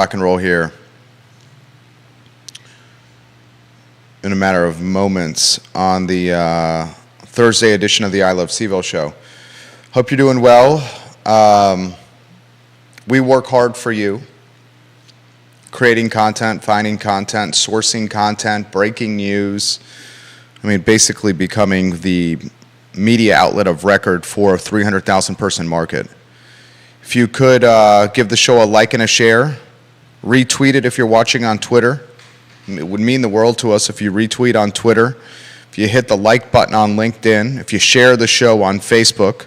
Rock and roll here in a matter of moments on the Thursday edition of the I Love CVille show. Hope you're doing well. We work hard for you, creating content, finding content, sourcing content, breaking news. I mean, basically becoming the media outlet of record for a 300,000 person market. If you could give the show a like and a share, retweet it if you're watching on Twitter. It would mean the world to us if you retweet on Twitter, if you hit the like button on LinkedIn, if you share the show on Facebook.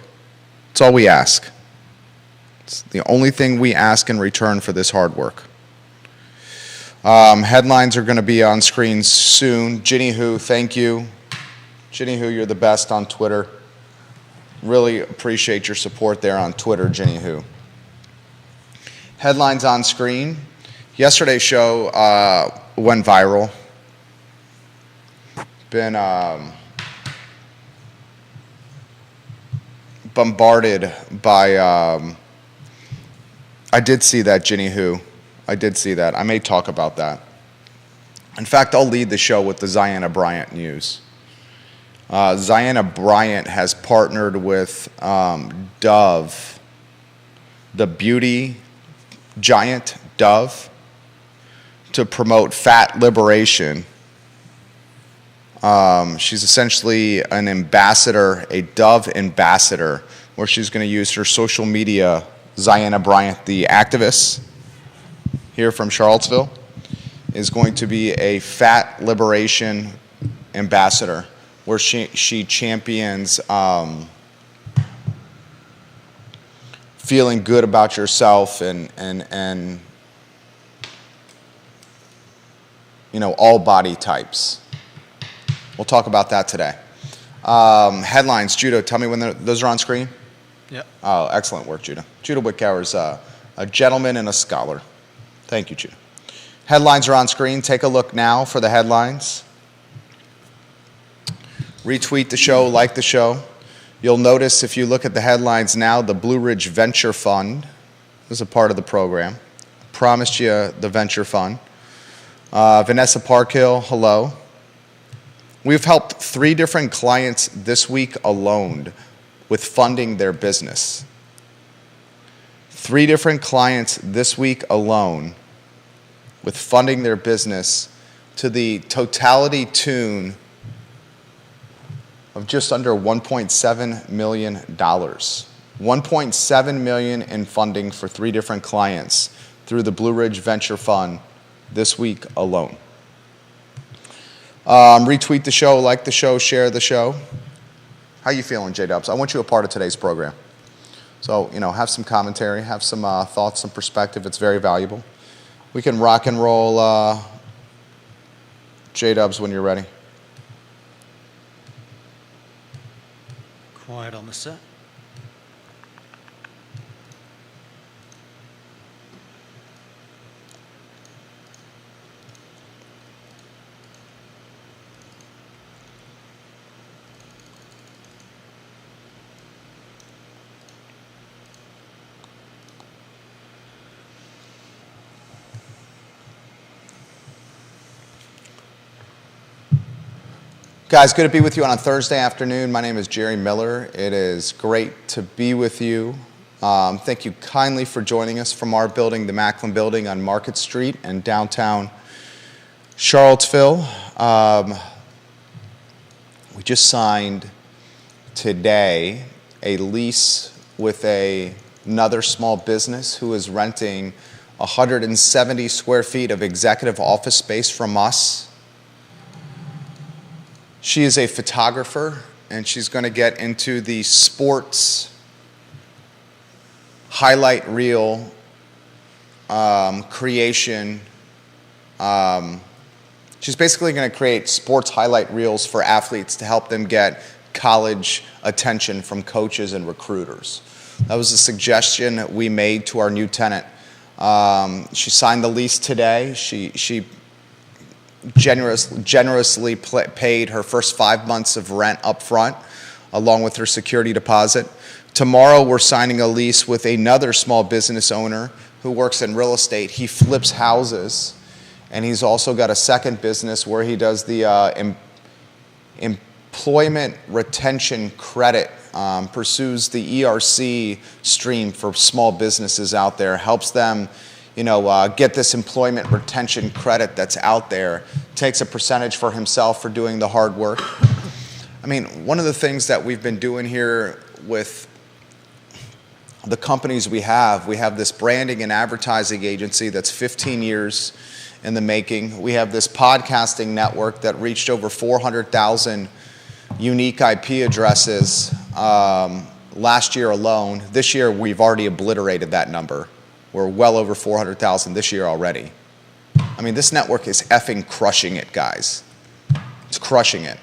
It's all we ask. It's the only thing we ask in return for this hard work. Headlines are going to be on screen soon. Ginny Who, thank you. Ginny Who, you're the best on Twitter. Really appreciate your support there on Twitter, Ginny Who. Headlines on screen. Yesterday's show went viral. Been bombarded by, I did see that, Ginny Who. I did see that. I may talk about that. In fact, I'll lead the show with the Ziana Bryant news. Ziana Bryant has partnered with Dove, the beauty giant Dove, to promote fat liberation. She's essentially an ambassador, a Dove ambassador, where she's going to use her social media. Ziana Bryant, the activist here from Charlottesville, is going to be a fat liberation ambassador, where she champions feeling good about yourself and you know, all body types. We'll talk about that today. Headlines, Judah, tell me when those are on screen? Yep. Oh, excellent work, Judah. Judah Whitcower is a gentleman and a scholar. Thank you, Judah. Headlines are on screen. Take a look now for the headlines. Retweet the show, like the show. You'll notice if you look at the headlines now, the Blue Ridge Venture Fund is a part of the program. Promised you the Venture Fund. Vanessa Parkhill, hello. We've helped 3 different clients this week alone with funding their business. 3 different clients this week alone with funding their business to the totality tune of just under $1.7 million. $1.7 million in funding for 3 different clients through the Blue Ridge Venture Fund this week alone. Retweet the show, like the show, share the show. How you feeling, J-Dubs? I want you a part of today's program. So, you know, have some commentary, have some thoughts, some perspective. It's very valuable. We can rock and roll, J-Dubs, when you're ready. Quiet on the set. Guys, good to be with you on a Thursday afternoon. My name is Jerry Miller. It is great to be with you. Thank you kindly for joining us from our building, the Macklin Building on Market Street in downtown Charlottesville. We just signed today a lease with another small business who is renting 170 square feet of executive office space from us. She is a photographer, and she's going to get into the sports highlight reel creation. She's basically going to create sports highlight reels for athletes to help them get college attention from coaches and recruiters. That was a suggestion that we made to our new tenant. She signed the lease today. She generously paid her first 5 months of rent up front, along with her security deposit. Tomorrow, we're signing a lease with another small business owner who works in real estate. He flips houses, and he's also got a second business where he does the employment retention credit, pursues the ERC stream for small businesses out there, helps them get this employment retention credit that's out there, takes a percentage for himself for doing the hard work. I mean, one of the things that we've been doing here with the companies we have this branding and advertising agency that's 15 years in the making. We have this podcasting network that reached over 400,000 unique IP addresses last year alone. This year, we've already obliterated that number. We're well over 400,000 this year already. I mean, this network is effing crushing it, guys. It's crushing it.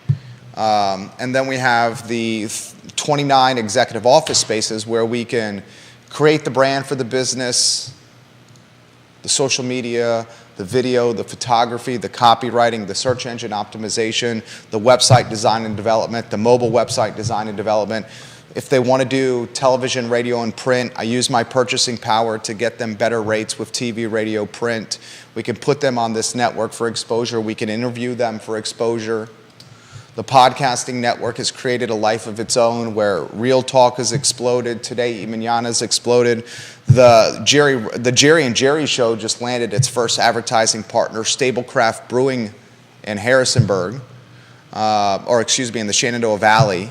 And then we have the 29 executive office spaces where we can create the brand for the business, the social media, the video, the photography, the copywriting, the search engine optimization, the website design and development, the mobile website design and development. If they want to do television, radio, and print, I use my purchasing power to get them better rates with TV, radio, print. We can put them on this network for exposure. We can interview them for exposure. The podcasting network has created a life of its own where Real Talk has exploded. Today, Mañana has exploded. The Jerry and Jerry Show just landed its first advertising partner, Stablecraft Brewing in Harrisonburg, in the Shenandoah Valley.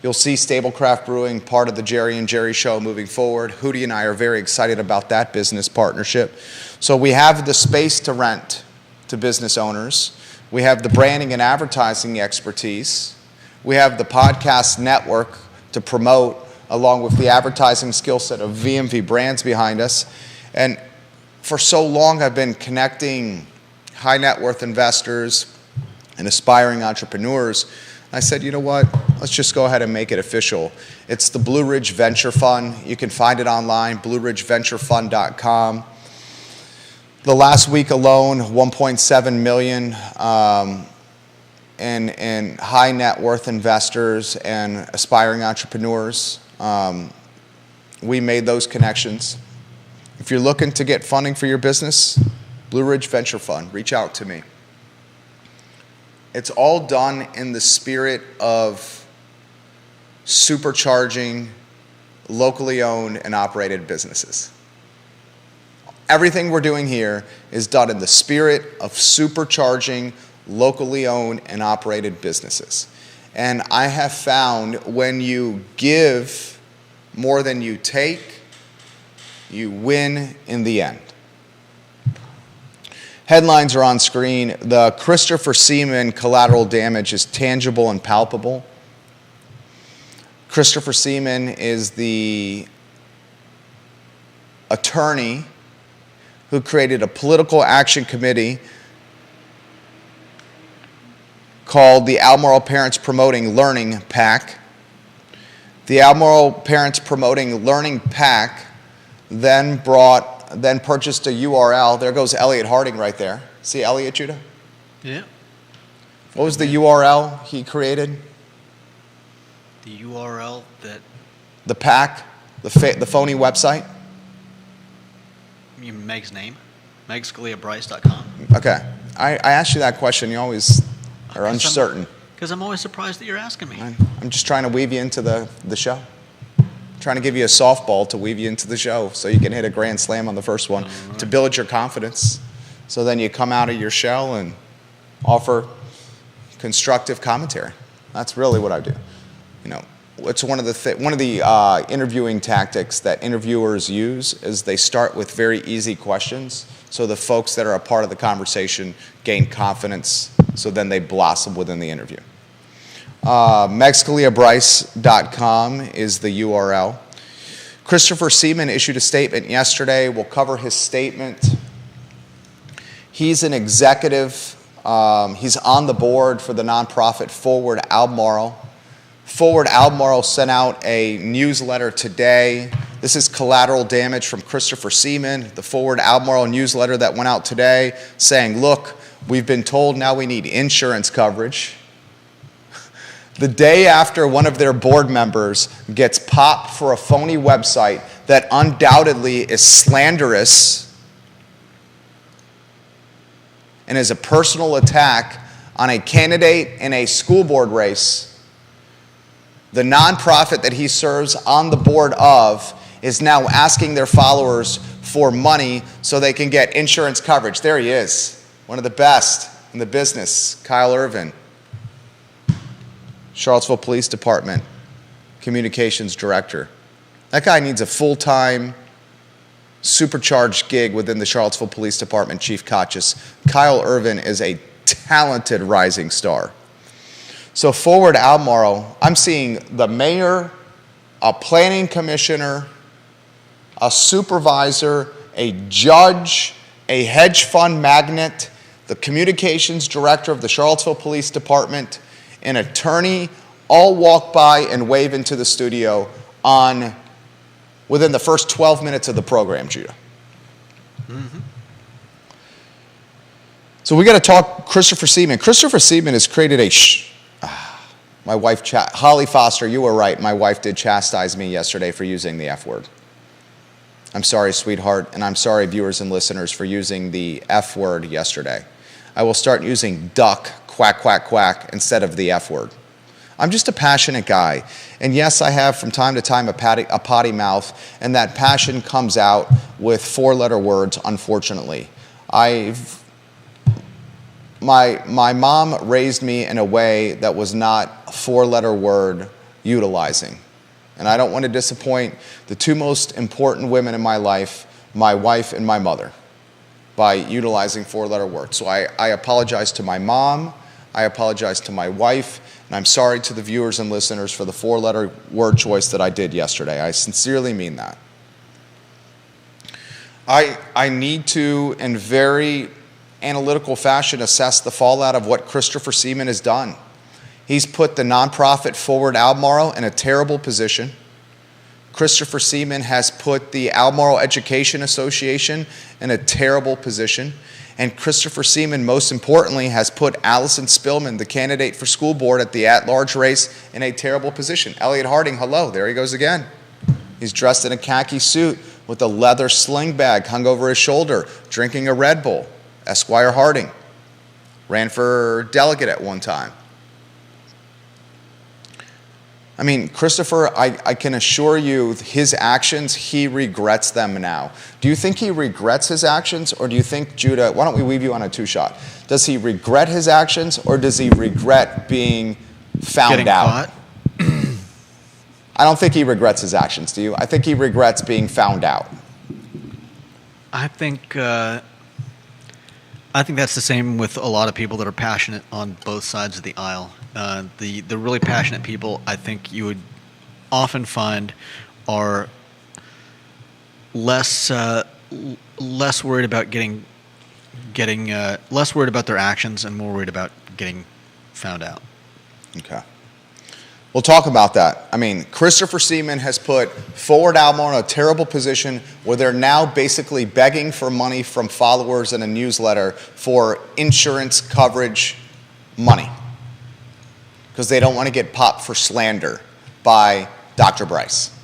You'll see Stablecraft Brewing part of the Jerry and Jerry Show moving forward. Hootie and I are very excited about that business partnership. So we have the space to rent to business owners. We have the branding and advertising expertise. We have the podcast network to promote, along with the advertising skill set of VMV Brands behind us. And for so long, I've been connecting high net worth investors and aspiring entrepreneurs. I said, you know what? Let's just go ahead and make it official. It's the Blue Ridge Venture Fund. You can find it online, blueridgeventurefund.com. The last week alone, 1.7 million in high net worth investors and aspiring entrepreneurs. We made those connections. If you're looking to get funding for your business, Blue Ridge Venture Fund, reach out to me. It's all done in the spirit of supercharging locally owned and operated businesses. Everything we're doing here is done in the spirit of supercharging locally owned and operated businesses. And I have found when you give more than you take, you win in the end. Headlines are on screen. The Christopher Seaman collateral damage is tangible and palpable. Christopher Seaman is the attorney who created a political action committee called the Albemarle Parents Promoting Learning PAC. The Albemarle Parents Promoting Learning PAC then purchased a URL. There goes Elliot Harding right there. See Elliot, Judah? Yeah. What was the URL he created? The URL that... The PAC, the phony website? You mean Meg's name? megscaliabryce.com. Okay. I asked you that question. You always are uncertain. Because I'm always surprised that you're asking me. I'm just trying to weave you into the show. Trying to give you a softball to weave you into the show so you can hit a grand slam on the first one to build your confidence. So then you come out of your shell and offer constructive commentary. That's really what I do. You know, it's one of the interviewing tactics that interviewers use is they start with very easy questions so the folks that are a part of the conversation gain confidence so then they blossom within the interview. megscaliabryce.com is the URL. Christopher Seaman issued a statement yesterday. We'll cover his statement. He's an executive. He's on the board for the nonprofit Forward Albemarle. Forward Albemarle sent out a newsletter today. This is collateral damage from Christopher Seaman, the Forward Albemarle newsletter that went out today saying, look, we've been told now we need insurance coverage. The day after one of their board members gets popped for a phony website that undoubtedly is slanderous and is a personal attack on a candidate in a school board race, the nonprofit that he serves on the board of is now asking their followers for money so they can get insurance coverage. There he is, one of the best in the business, Kyle Irvin, Charlottesville Police Department Communications Director. That guy needs a full-time, supercharged gig within the Charlottesville Police Department, Chief Kotchis. Kyle Irvin is a talented rising star. So forward Albemarle, I'm seeing the mayor, a planning commissioner, a supervisor, a judge, a hedge fund magnate, the communications director of the Charlottesville Police Department, an attorney, all walk by and wave into the studio within the first 12 minutes of the program, Judah. Mm-hmm. So we got to talk Christopher Seaman. Christopher Seaman has created my wife, Holly Foster, you were right. My wife did chastise me yesterday for using the F word. I'm sorry, sweetheart, and I'm sorry, viewers and listeners, for using the F word yesterday. I will start using duck, quack, quack, quack, instead of the F word. I'm just a passionate guy. And yes, I have from time to time a potty mouth, and that passion comes out with four-letter words, unfortunately. My mom raised me in a way that was not a four-letter word utilizing. And I don't want to disappoint the two most important women in my life, my wife and my mother, by utilizing four-letter words. So I apologize to my mom, I apologize to my wife, and I'm sorry to the viewers and listeners for the four-letter word choice that I did yesterday. I sincerely mean that. I need to, in very analytical fashion, assess the fallout of what Christopher Seaman has done. He's put the nonprofit Forward Albemarle in a terrible position. Christopher Seaman has put the Albemarle Education Association in a terrible position. And Christopher Seaman, most importantly, has put Allison Spillman, the candidate for school board at the at-large race, in a terrible position. Elliot Harding, hello, there he goes again. He's dressed in a khaki suit with a leather sling bag hung over his shoulder, drinking a Red Bull. Esquire Harding ran for delegate at one time. I mean, Christopher, I can assure you his actions, he regrets them now. Do you think he regrets his actions, or do you think, Judah, why don't we weave you on a two-shot? Does he regret his actions, or does he regret being found Getting out? Caught? I don't think he regrets his actions, do you? I think he regrets being found out. I think that's the same with a lot of people that are passionate on both sides of the aisle. The really passionate people, I think you would often find, are less worried about getting less worried about their actions and more worried about getting found out. Okay. We'll talk about that. I mean, Christopher Seaman has put Forward Albemarle in a terrible position where they're now basically begging for money from followers in a newsletter for insurance coverage money because they don't want to get popped for slander by Dr. Bryce.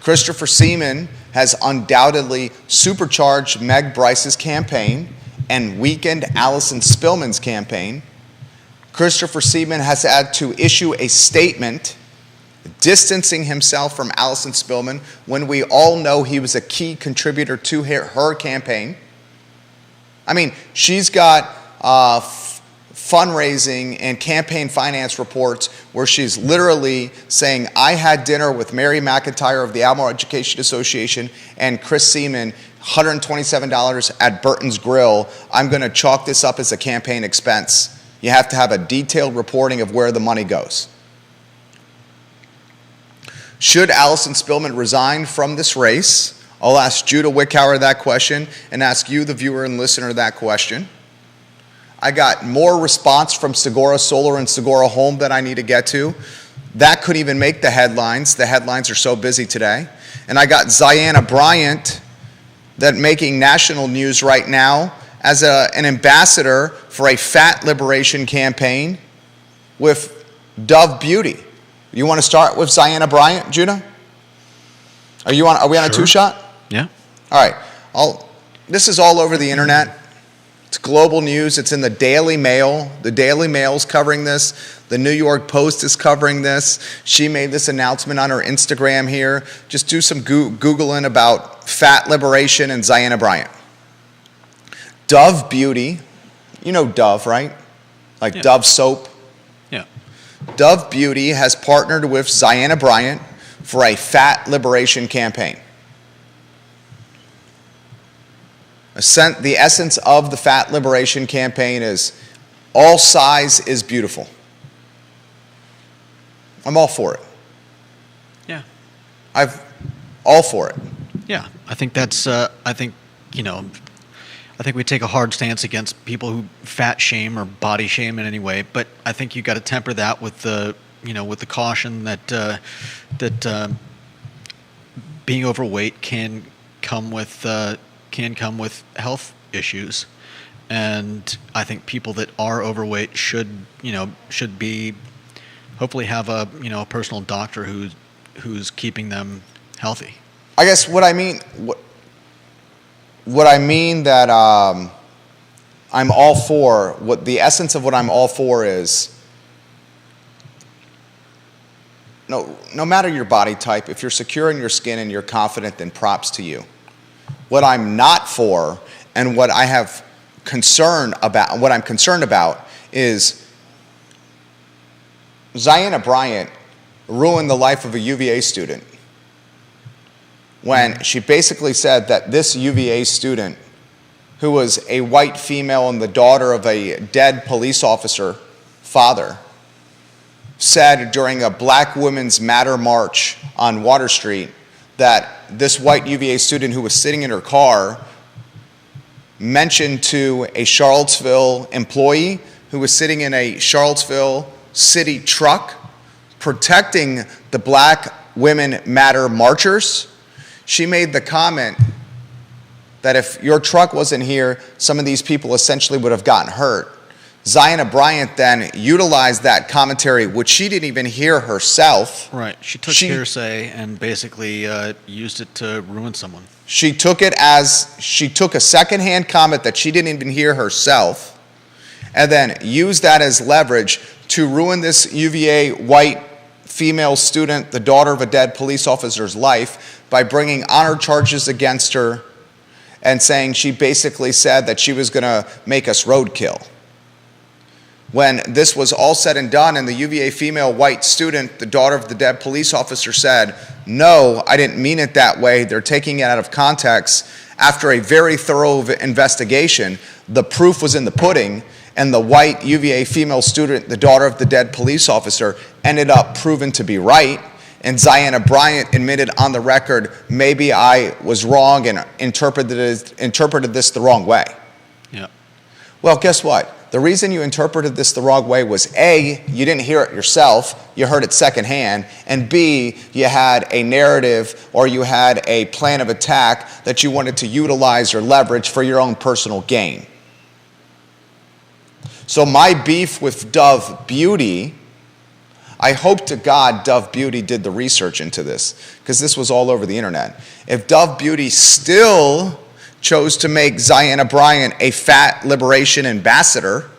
Christopher Seaman has undoubtedly supercharged Meg Bryce's campaign and weakened Allison Spillman's campaign. Christopher Seaman has had to issue a statement distancing himself from Allison Spillman when we all know he was a key contributor to her campaign. I mean, she's got fundraising and campaign finance reports where she's literally saying, I had dinner with Mary McIntyre of the Albemarle Education Association and Chris Seaman, $127 at Burton's Grill. I'm going to chalk this up as a campaign expense. You have to have a detailed reporting of where the money goes. Should Allison Spillman resign from this race? I'll ask Judah Wickhauer that question and ask you, the viewer and listener, that question. I got more response from Segura Solar and Segura Home that I need to get to. That couldn't even make the headlines. The headlines are so busy today. And I got Ziana Bryant that making national news right now as an ambassador for a fat liberation campaign with Dove Beauty. You want to start with Ziana Bryant, Judah? Are we on a Sure. two-shot? Yeah. All right. This is all over the internet. It's global news. It's in the Daily Mail. The Daily Mail's covering this. The New York Post is covering this. She made this announcement on her Instagram here. Just do some Googling about fat liberation and Ziana Bryant. Dove Beauty. You know Dove, right? Like Yeah. Dove soap. Yeah. Dove Beauty has partnered with Ziana Bryant for a fat liberation campaign. The essence of the fat liberation campaign is all size is beautiful. I'm all for it. Yeah. All for it. Yeah. I think that's. I think we take a hard stance against people who fat shame or body shame in any way, but I think you got to temper that with the caution that being overweight can come with health issues, and I think people that are overweight should be hopefully have a personal doctor who's keeping them healthy. I guess what I mean that I'm all for, what the essence of what I'm all for is, no matter your body type, if you're secure in your skin and you're confident, then props to you. What I'm not for, and what I'm concerned about is Ziana Bryant ruined the life of a UVA student when she basically said that this UVA student, who was a white female and the daughter of a dead police officer father, said during a Black Women's Matter march on Water Street that this white UVA student who was sitting in her car mentioned to a Charlottesville employee who was sitting in a Charlottesville city truck protecting the Black Women Matter marchers. She made the comment that if your truck wasn't here, some of these people essentially would have gotten hurt. Ziana Bryant then utilized that commentary, which she didn't even hear herself. Right. She took hearsay and basically used it to ruin someone. She took a secondhand comment that she didn't even hear herself, and then used that as leverage to ruin this UVA white female student, the daughter of a dead police officer's life, by bringing honor charges against her and saying she basically said that she was going to make us roadkill. When this was all said and done, and the UVA female white student, the daughter of the dead police officer, said, "No, I didn't mean it that way. They're taking it out of context." After a very thorough investigation, the proof was in the pudding, and the white UVA female student, the daughter of the dead police officer, ended up proven to be right. And Ziana Bryant admitted on the record, maybe I was wrong and interpreted this the wrong way. Yeah. Well, guess what? The reason you interpreted this the wrong way was A, you didn't hear it yourself, you heard it secondhand, and B, you had a narrative or you had a plan of attack that you wanted to utilize or leverage for your own personal gain. So my beef with Dove Beauty, I hope to God Dove Beauty did the research into this, because this was all over the internet. If Dove Beauty still chose to make Ziana Bryant a fat liberation ambassador,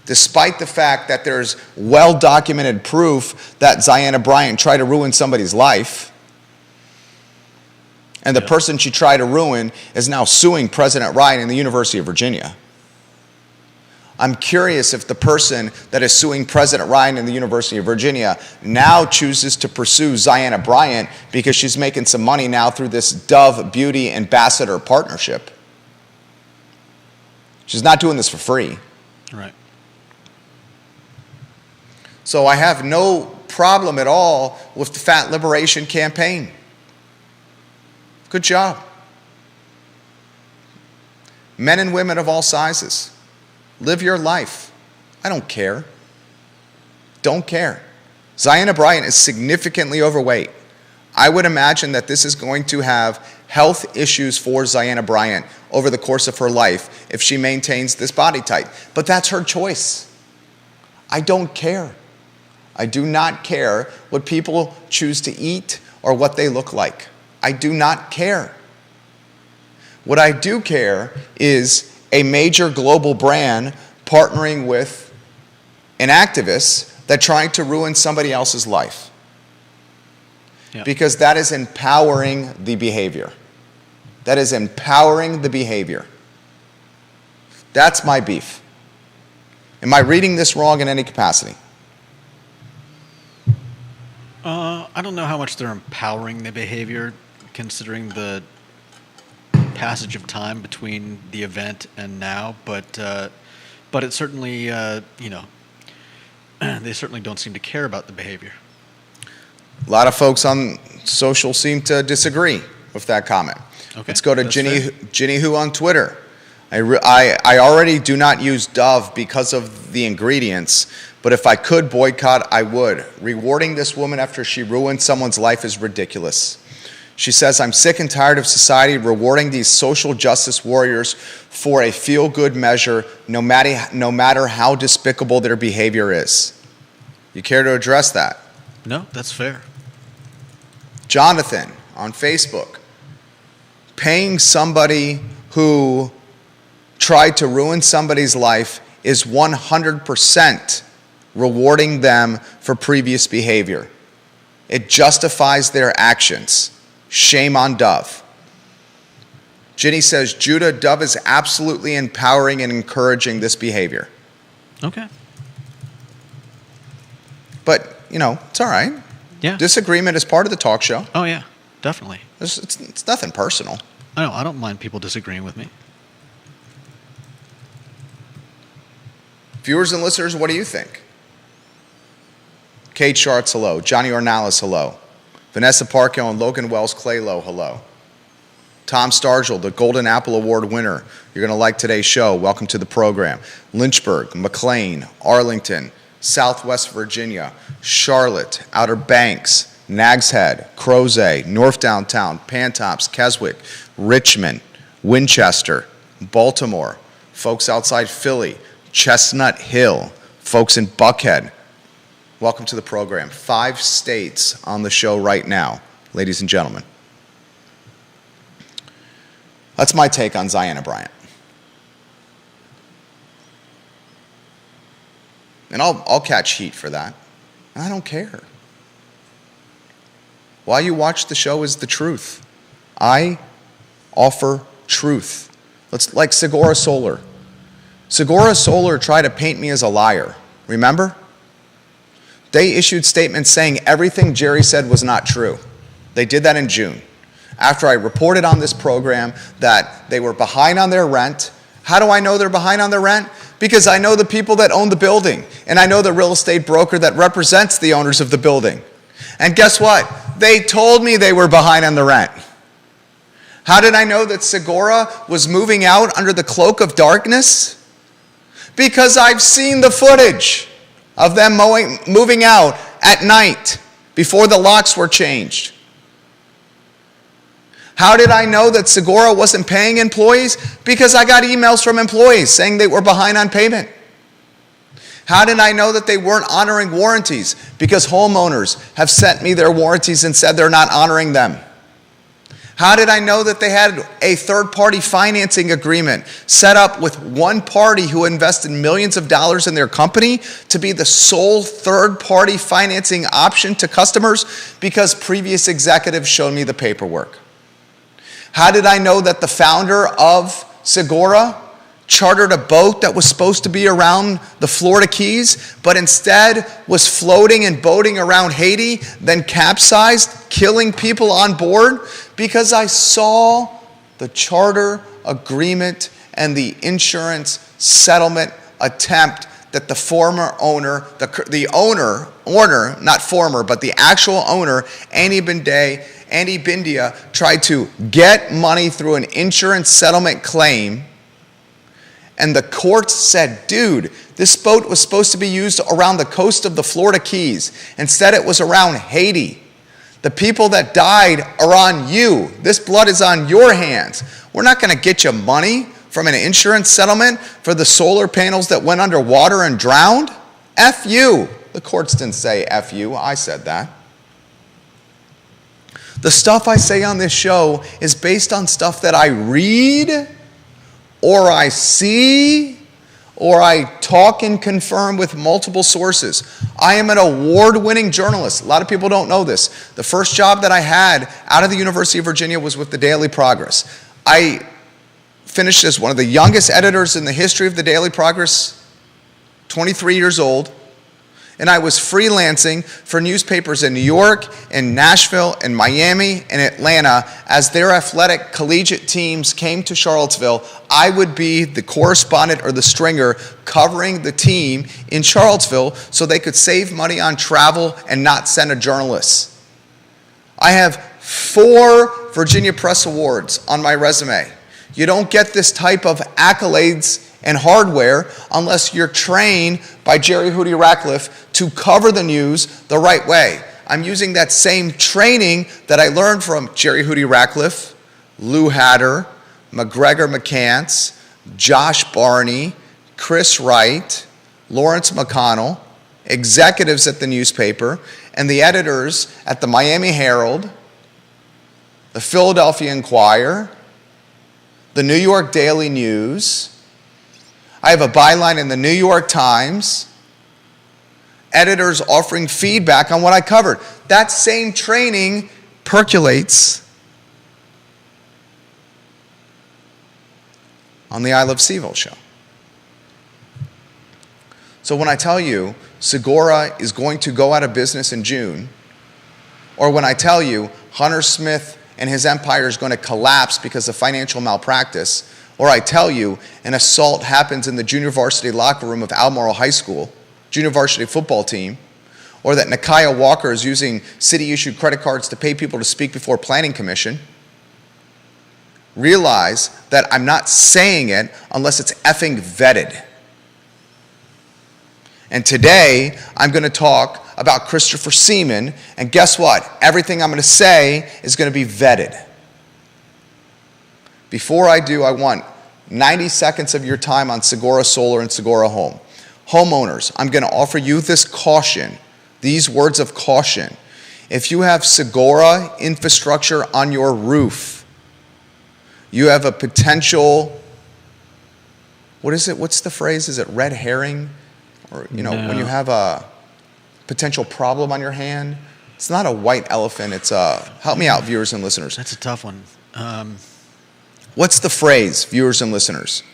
despite the fact that there's well-documented proof that Ziana Bryant tried to ruin somebody's life, and the person she tried to ruin is now suing President Ryan in the University of Virginia. I'm curious if the person that is suing President Ryan in the University of Virginia now chooses to pursue Ziana Bryant because she's making some money now through this Dove Beauty ambassador partnership. She's not doing this for free. Right. So I have no problem at all with the fat liberation campaign. Good job. Men and women of all sizes. Live your life. I don't care. Don't care. Ziana Bryant is significantly overweight. I would imagine that this is going to have health issues for Ziana Bryant over the course of her life if she maintains this body type. But that's her choice. I don't care. I do not care what people choose to eat or what they look like. I do not care. What I do care is a major global brand partnering with an activist that's trying to ruin somebody else's life. Yeah. Because that is empowering the behavior. That is empowering the behavior. That's my beef. Am I reading this wrong in any capacity? I don't know how much they're empowering the behavior, considering the passage of time between the event and now. But it certainly, they certainly don't seem to care about the behavior. A lot of folks on social seem to disagree with that comment. Okay, Let's go to that's Ginny Who on Twitter. I already do not use Dove because of the ingredients, but if I could boycott, I would. Rewarding this woman after she ruined someone's life is ridiculous. She says, I'm sick and tired of society rewarding these social justice warriors for a feel-good measure, no matter how despicable their behavior is. You care to address that? No, that's fair. Jonathan on Facebook. Paying somebody who tried to ruin somebody's life is 100% rewarding them for previous behavior. It justifies their actions. Shame on Dove. Ginny says, Judah, Dove is absolutely empowering and encouraging this behavior. Okay. But, it's all right. Yeah. Disagreement is part of the talk show. Oh, yeah, definitely. It's nothing personal. I don't mind people disagreeing with me. Viewers and listeners, what do you think? Kate Schartz, hello. Johnny Ornalis, hello. Vanessa Parko and Logan Wells Claylow, hello. Tom Stargell, the Golden Apple Award winner. You're going to like today's show. Welcome to the program. Lynchburg, McLean, Arlington, Southwest Virginia, Charlotte, Outer Banks, Nags Head, Crozet, North Downtown, Pantops, Keswick, Richmond, Winchester, Baltimore, folks outside Philly, Chestnut Hill, folks in Buckhead. Welcome to the program. 5 states on the show right now, ladies and gentlemen. That's my take on Ziana Bryant. And I'll catch heat for that. And I don't care. Why you watch the show is the truth. I offer truth. Like Segura Solar. Segura Solar tried to paint me as a liar. Remember? They issued statements saying everything Jerry said was not true. They did that in June. After I reported on this program that they were behind on their rent. How do I know they're behind on their rent? Because I know the people that own the building, and I know the real estate broker that represents the owners of the building. And guess what? They told me they were behind on the rent. How did I know that Segura was moving out under the cloak of darkness? Because I've seen the footage of them moving out at night before the locks were changed. How did I know that Segura wasn't paying employees? Because I got emails from employees saying they were behind on payment. How did I know that they weren't honoring warranties? Because homeowners have sent me their warranties and said they're not honoring them. How did I know that they had a third-party financing agreement set up with one party who invested millions of dollars in their company to be the sole third-party financing option to customers? Because previous executives showed me the paperwork. How did I know that the founder of Segura chartered a boat that was supposed to be around the Florida Keys, but instead was floating and boating around Haiti, then capsized, killing people on board? Because I saw the charter agreement and the insurance settlement attempt that the former owner, the owner, not former, but the actual owner, Andy Bindia, tried to get money through an insurance settlement claim. And the courts said, dude, this boat was supposed to be used around the coast of the Florida Keys. Instead, it was around Haiti. The people that died are on you. This blood is on your hands. We're not going to get you money from an insurance settlement for the solar panels that went underwater and drowned. F you. The courts didn't say F you. I said that. The stuff I say on this show is based on stuff that I read or I see or I talk and confirm with multiple sources. I am an award-winning journalist. A lot of people don't know this. The first job that I had out of the University of Virginia was with the Daily Progress. I finished as one of the youngest editors in the history of the Daily Progress, 23 years old, and I was freelancing for newspapers in New York, in Nashville, in Miami, and Atlanta. As their athletic collegiate teams came to Charlottesville, I would be the correspondent or the stringer covering the team in Charlottesville so they could save money on travel and not send a journalist. I have 4 Virginia Press Awards on my resume. You don't get this type of accolades and hardware unless you're trained by Jerry Hootie Ratcliffe to cover the news the right way. I'm using that same training that I learned from Jerry Hootie Ratcliffe, Lou Hatter, McGregor McCants, Josh Barney, Chris Wright, Lawrence McConnell, executives at the newspaper, and the editors at the Miami Herald, the Philadelphia Inquirer, the New York Daily News. I have a byline in the New York Times, editors offering feedback on what I covered. That same training percolates on the I Love CVille show. So when I tell you Segura is going to go out of business in June, or when I tell you Hunter Smith and his empire is going to collapse because of financial malpractice, or I tell you an assault happens in the junior varsity locker room of Albemarle High School, junior varsity football team, or that Nakia Walker is using city-issued credit cards to pay people to speak before planning commission, realize that I'm not saying it unless it's effing vetted. And today, I'm going to talk about Christopher Seaman, and guess what? Everything I'm going to say is going to be vetted. Before I do, I want 90 seconds of your time on Segura Solar and Segura Home. Homeowners, I'm going to offer you this caution, these words of caution. If you have Segura infrastructure on your roof, you have a potential, what is it? What's the phrase? Is it red herring? Or, no. When you have a potential problem on your hand, it's not a white elephant. It's help me out, viewers and listeners. That's a tough one. What's the phrase, viewers and listeners,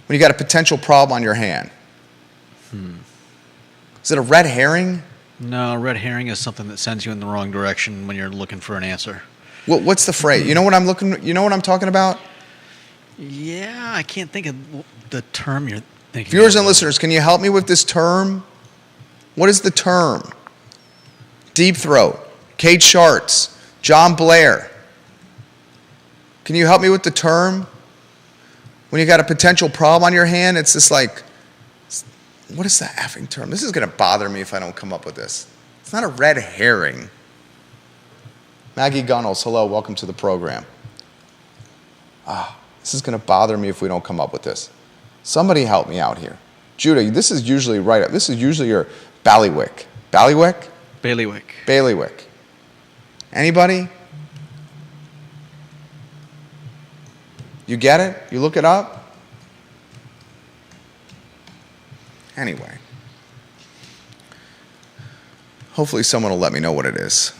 when you got a potential problem on your hand? Is it a red herring? No, red herring is something that sends you in the wrong direction when you're looking for an answer. What's the phrase? You know what I'm talking about? Yeah, I can't think of the term you're thinking. Viewers and listeners, can you help me with this term? What is the term? Deep throat, Kate Sharts, John Blair. Can you help me with the term? When you got a potential problem on your hand, it's just like, what is that effing term? This is going to bother me if I don't come up with this. It's not a red herring. Maggie Gunnels, hello, welcome to the program. This is going to bother me if we don't come up with this. Somebody help me out here. Judah, this is usually right up. This is usually your ballywick. Ballywick? Bailiwick. Bailiwick. Anybody? You get it? You look it up? Anyway. Hopefully someone will let me know what it is.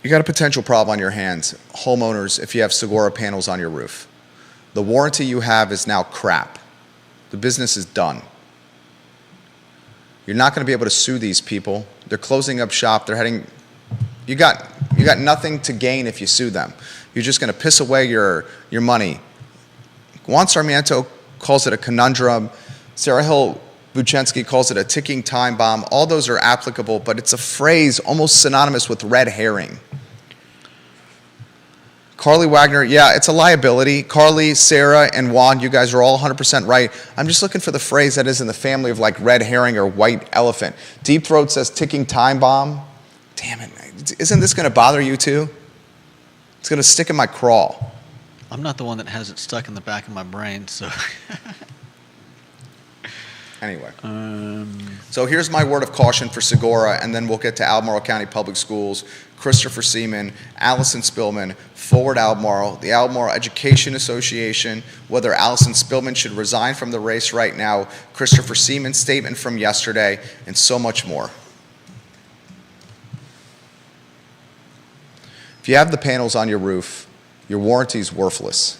You got a potential problem on your hands. Homeowners, if you have Segura panels on your roof. The warranty you have is now crap. The business is done. You're not going to be able to sue these people. They're closing up shop. They're heading. You got nothing to gain if you sue them. You're just going to piss away your money. Juan Sarmiento calls it a conundrum. Sarah Hill Buchensky calls it a ticking time bomb. All those are applicable, but it's a phrase almost synonymous with red herring. Carly Wagner, yeah, it's a liability. Carly, Sarah, and Juan, you guys are all 100% right. I'm just looking for the phrase that is in the family of like red herring or white elephant. Deep Throat says ticking time bomb. Damn it, isn't this going to bother you too? It's going to stick in my craw. I'm not the one that has it stuck in the back of my brain, so. Anyway. So here's my word of caution for Segura, and then we'll get to Albemarle County Public Schools, Christopher Seaman, Allison Spillman, Forward Albemarle, the Albemarle Education Association, whether Allison Spillman should resign from the race right now, Christopher Seaman's statement from yesterday, and so much more. If you have the panels on your roof, your warranty is worthless.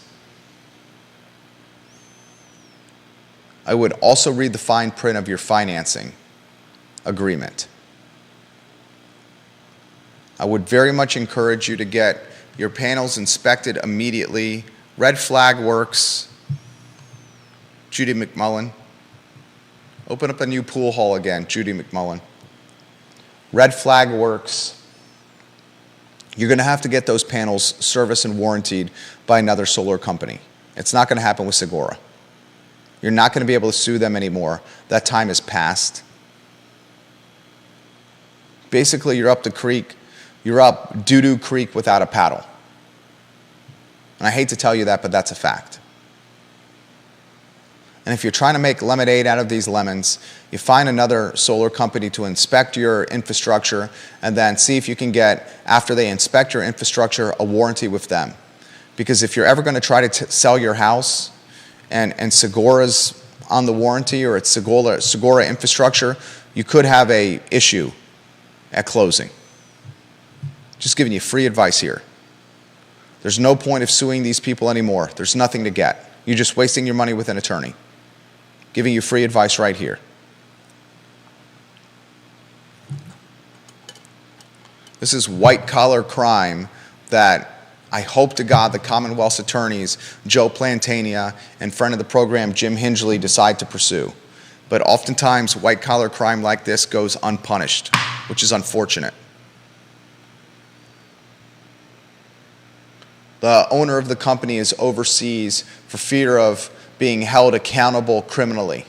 I would also read the fine print of your financing agreement. I would very much encourage you to get your panels inspected immediately. Red Flag Works, Judy McMullen. Open up a new pool hall again, Judy McMullen. Red Flag Works. You're going to have to get those panels serviced and warrantied by another solar company. It's not going to happen with Segura. You're not going to be able to sue them anymore. That time is past. Basically, you're up the creek. You're up doo-doo creek without a paddle. And I hate to tell you that, but that's a fact. And if you're trying to make lemonade out of these lemons, you find another solar company to inspect your infrastructure and then see if you can get, after they inspect your infrastructure, a warranty with them. Because if you're ever going to try to sell your house and Segura's on the warranty or it's Segura infrastructure, you could have an issue at closing. Just giving you free advice here. There's no point of suing these people anymore. There's nothing to get. You're just wasting your money with an attorney. Giving you free advice right here. This is white-collar crime that I hope to God the Commonwealth's attorneys, Joe Plantania and friend of the program, Jim Hingley, decide to pursue. But oftentimes, white-collar crime like this goes unpunished, which is unfortunate. The owner of the company is overseas for fear of being held accountable criminally.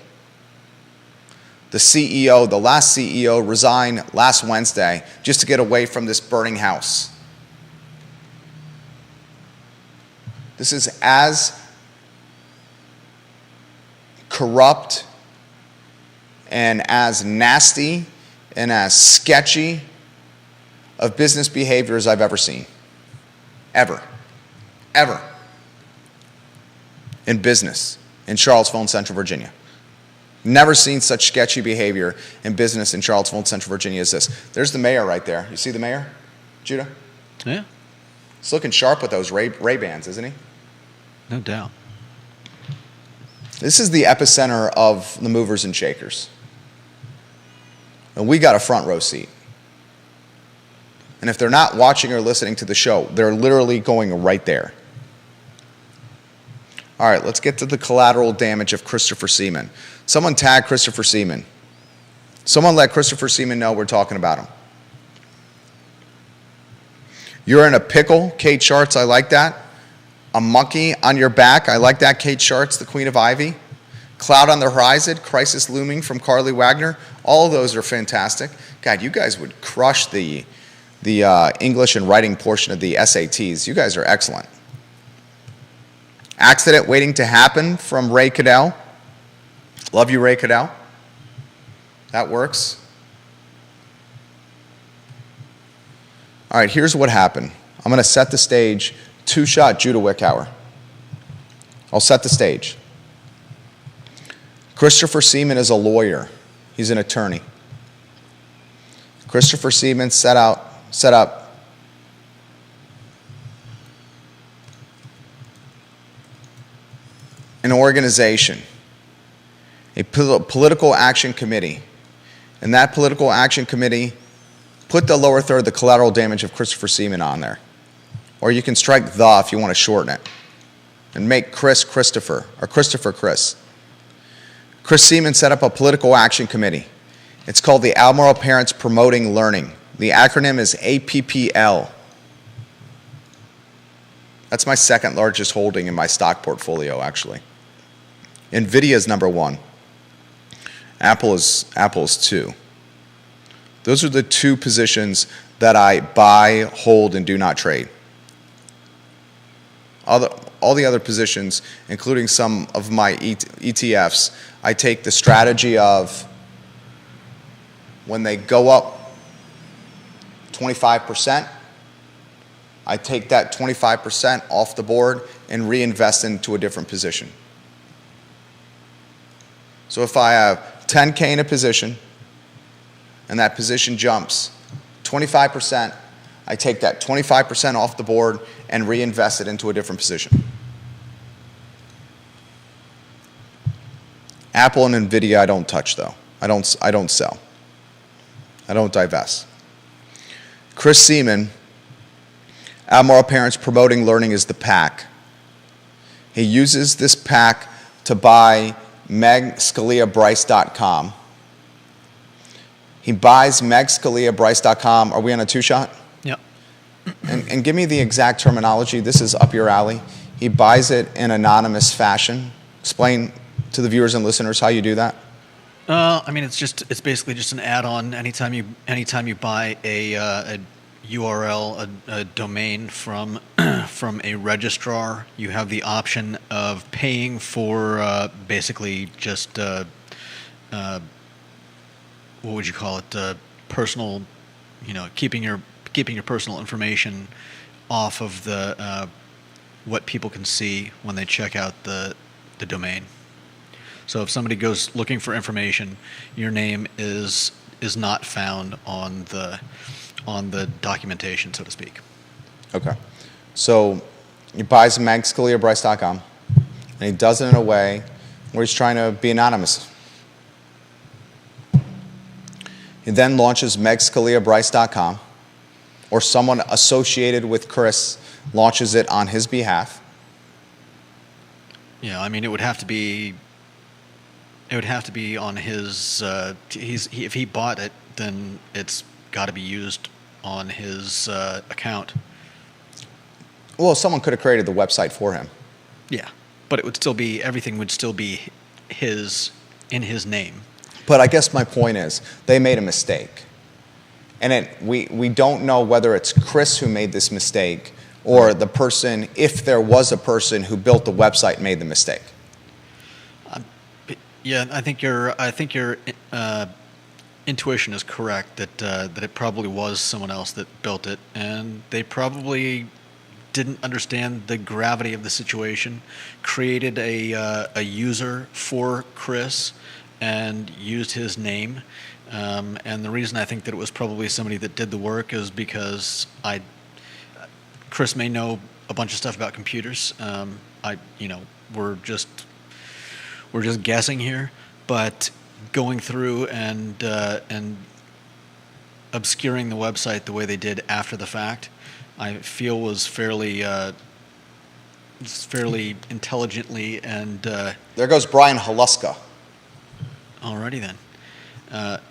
The CEO, the last CEO, resigned last Wednesday just to get away from this burning house. This is as corrupt and as nasty and as sketchy of business behavior as I've ever seen. Ever. Ever. In business in Charlottesville and Central Virginia. Never seen such sketchy behavior in business in Charlottesville and Central Virginia as this. There's the mayor right there. You see the mayor, Judah? Yeah. He's looking sharp with those Ray-Bans, isn't he? No doubt. This is the epicenter of the movers and shakers. And we got a front row seat. And if they're not watching or listening to the show, they're literally going right there. All right, let's get to the collateral damage of Christopher Seaman. Someone tag Christopher Seaman. Someone let Christopher Seaman know we're talking about him. You're in a pickle, Kate Schartz, I like that. A monkey on your back, I like that, Kate Schartz, the Queen of Ivy. Cloud on the Horizon, Crisis Looming from Carly Wagner. All of those are fantastic. God, you guys would crush the English and writing portion of the SATs. You guys are excellent. Accident Waiting to Happen from Ray Cadell. Love you, Ray Cadell. That works. All right, here's what happened. I'm going to set the stage. Two-shot Judah Wickhauer. I'll set the stage. Christopher Seaman is a lawyer. He's an attorney. Christopher Seaman set up an organization, a political action committee. And that political action committee put the lower third, the collateral damage of Christopher Seaman on there. Or you can strike the if you want to shorten it. And make Christopher, or Christopher Chris. Chris Seaman set up a political action committee. It's called the Albemarle Parents Promoting Learning. The acronym is APPL. That's my second largest holding in my stock portfolio, actually. NVIDIA is number one. Apple is 2. Those are the two positions that I buy, hold, and do not trade. All all the other positions, including some of my ETFs, I take the strategy of when they go up 25%, I take that 25% off the board and reinvest into a different position. So if I have 10K in a position and that position jumps 25%, I take that 25% off the board and reinvest it into a different position. Apple and Nvidia I don't touch though. I don't sell. I don't divest. Chris Seaman, Albemarle Parents Promoting Learning is the PAC. He uses this PAC to buy MegScaliaBryce.com. He buys MegScaliaBryce.com. Are we on a two-shot? Yep. And give me the exact terminology. This is up your alley. He buys it in anonymous fashion. Explain to the viewers and listeners how you do that. I mean, it's basically just an add-on. Anytime you buy a URL, a domain from from a registrar, you have the option of paying for basically just what would you call it? Personal, keeping your personal information off of the what people can see when they check out the domain. So if somebody goes looking for information, your name is not found on the documentation, so to speak. Okay. So he buys MegScaliaBryce.com, and he does it in a way where he's trying to be anonymous. He then launches MegScaliaBryce.com, or someone associated with Chris launches it on his behalf. Yeah, I mean, it would have to be on his. If he bought it, then it's got to be used on his account. Well, someone could have created the website for him. Yeah, but everything would still be in his name. But I guess my point is, they made a mistake. And we don't know whether it's Chris who made this mistake or the person, if there was a person who built the website, made the mistake. Yeah, I think your intuition is correct that it probably was someone else that built it, and they probably didn't understand the gravity of the situation, created a user for Chris, and used his name. And the reason I think that it was probably somebody that did the work is because Chris may know a bunch of stuff about computers. We're just guessing here, but going through and obscuring the website the way they did after the fact, I feel was fairly intelligently and. There goes Brian Haluska. Alrighty then,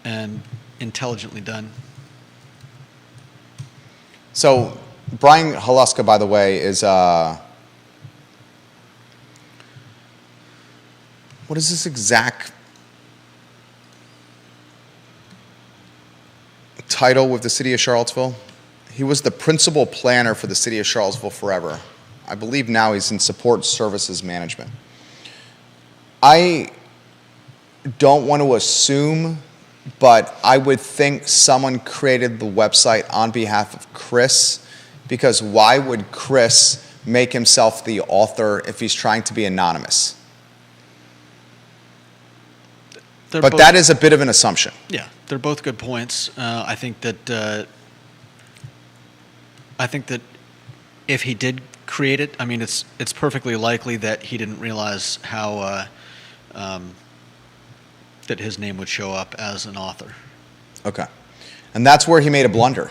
and intelligently done. So Brian Haluska, by the way, is what is this exact title with the city of Charlottesville? He was the principal planner for the city of Charlottesville forever. I believe now he's in support services management. I don't want to assume, but I would think someone created the website on behalf of Chris, because why would Chris make himself the author if he's trying to be anonymous? But that is a bit of an assumption. Yeah, they're both good points. I think that if he did create it, I mean, it's perfectly likely that he didn't realize how that his name would show up as an author. Okay. And that's where he made a blunder.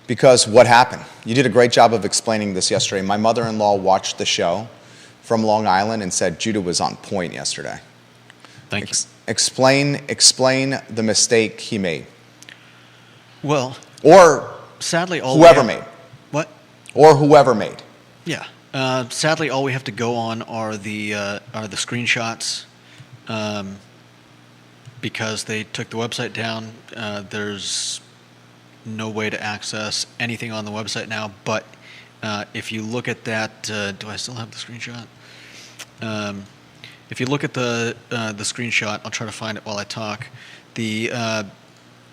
Because what happened? You did a great job of explaining this yesterday. My mother-in-law watched the show from Long Island and said Judah was on point yesterday. Thank you. Explain the mistake he made. Well, or sadly, whoever made. What? Or whoever made. Yeah. Sadly, all we have to go on are the screenshots, because they took the website down. There's no way to access anything on the website now but if you look at that, do I still have the screenshot? If you look at the screenshot, I'll try to find it while I talk.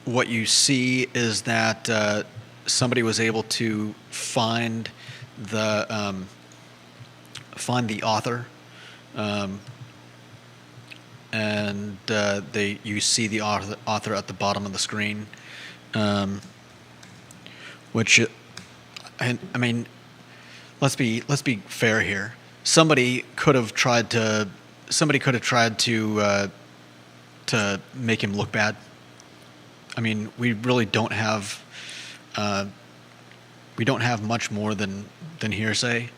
What you see is that somebody was able to find the author, and you see the author at the bottom of the screen, which, I mean, let's be fair here. Somebody could have tried to make him look bad. I mean, we really don't have much more than hearsay.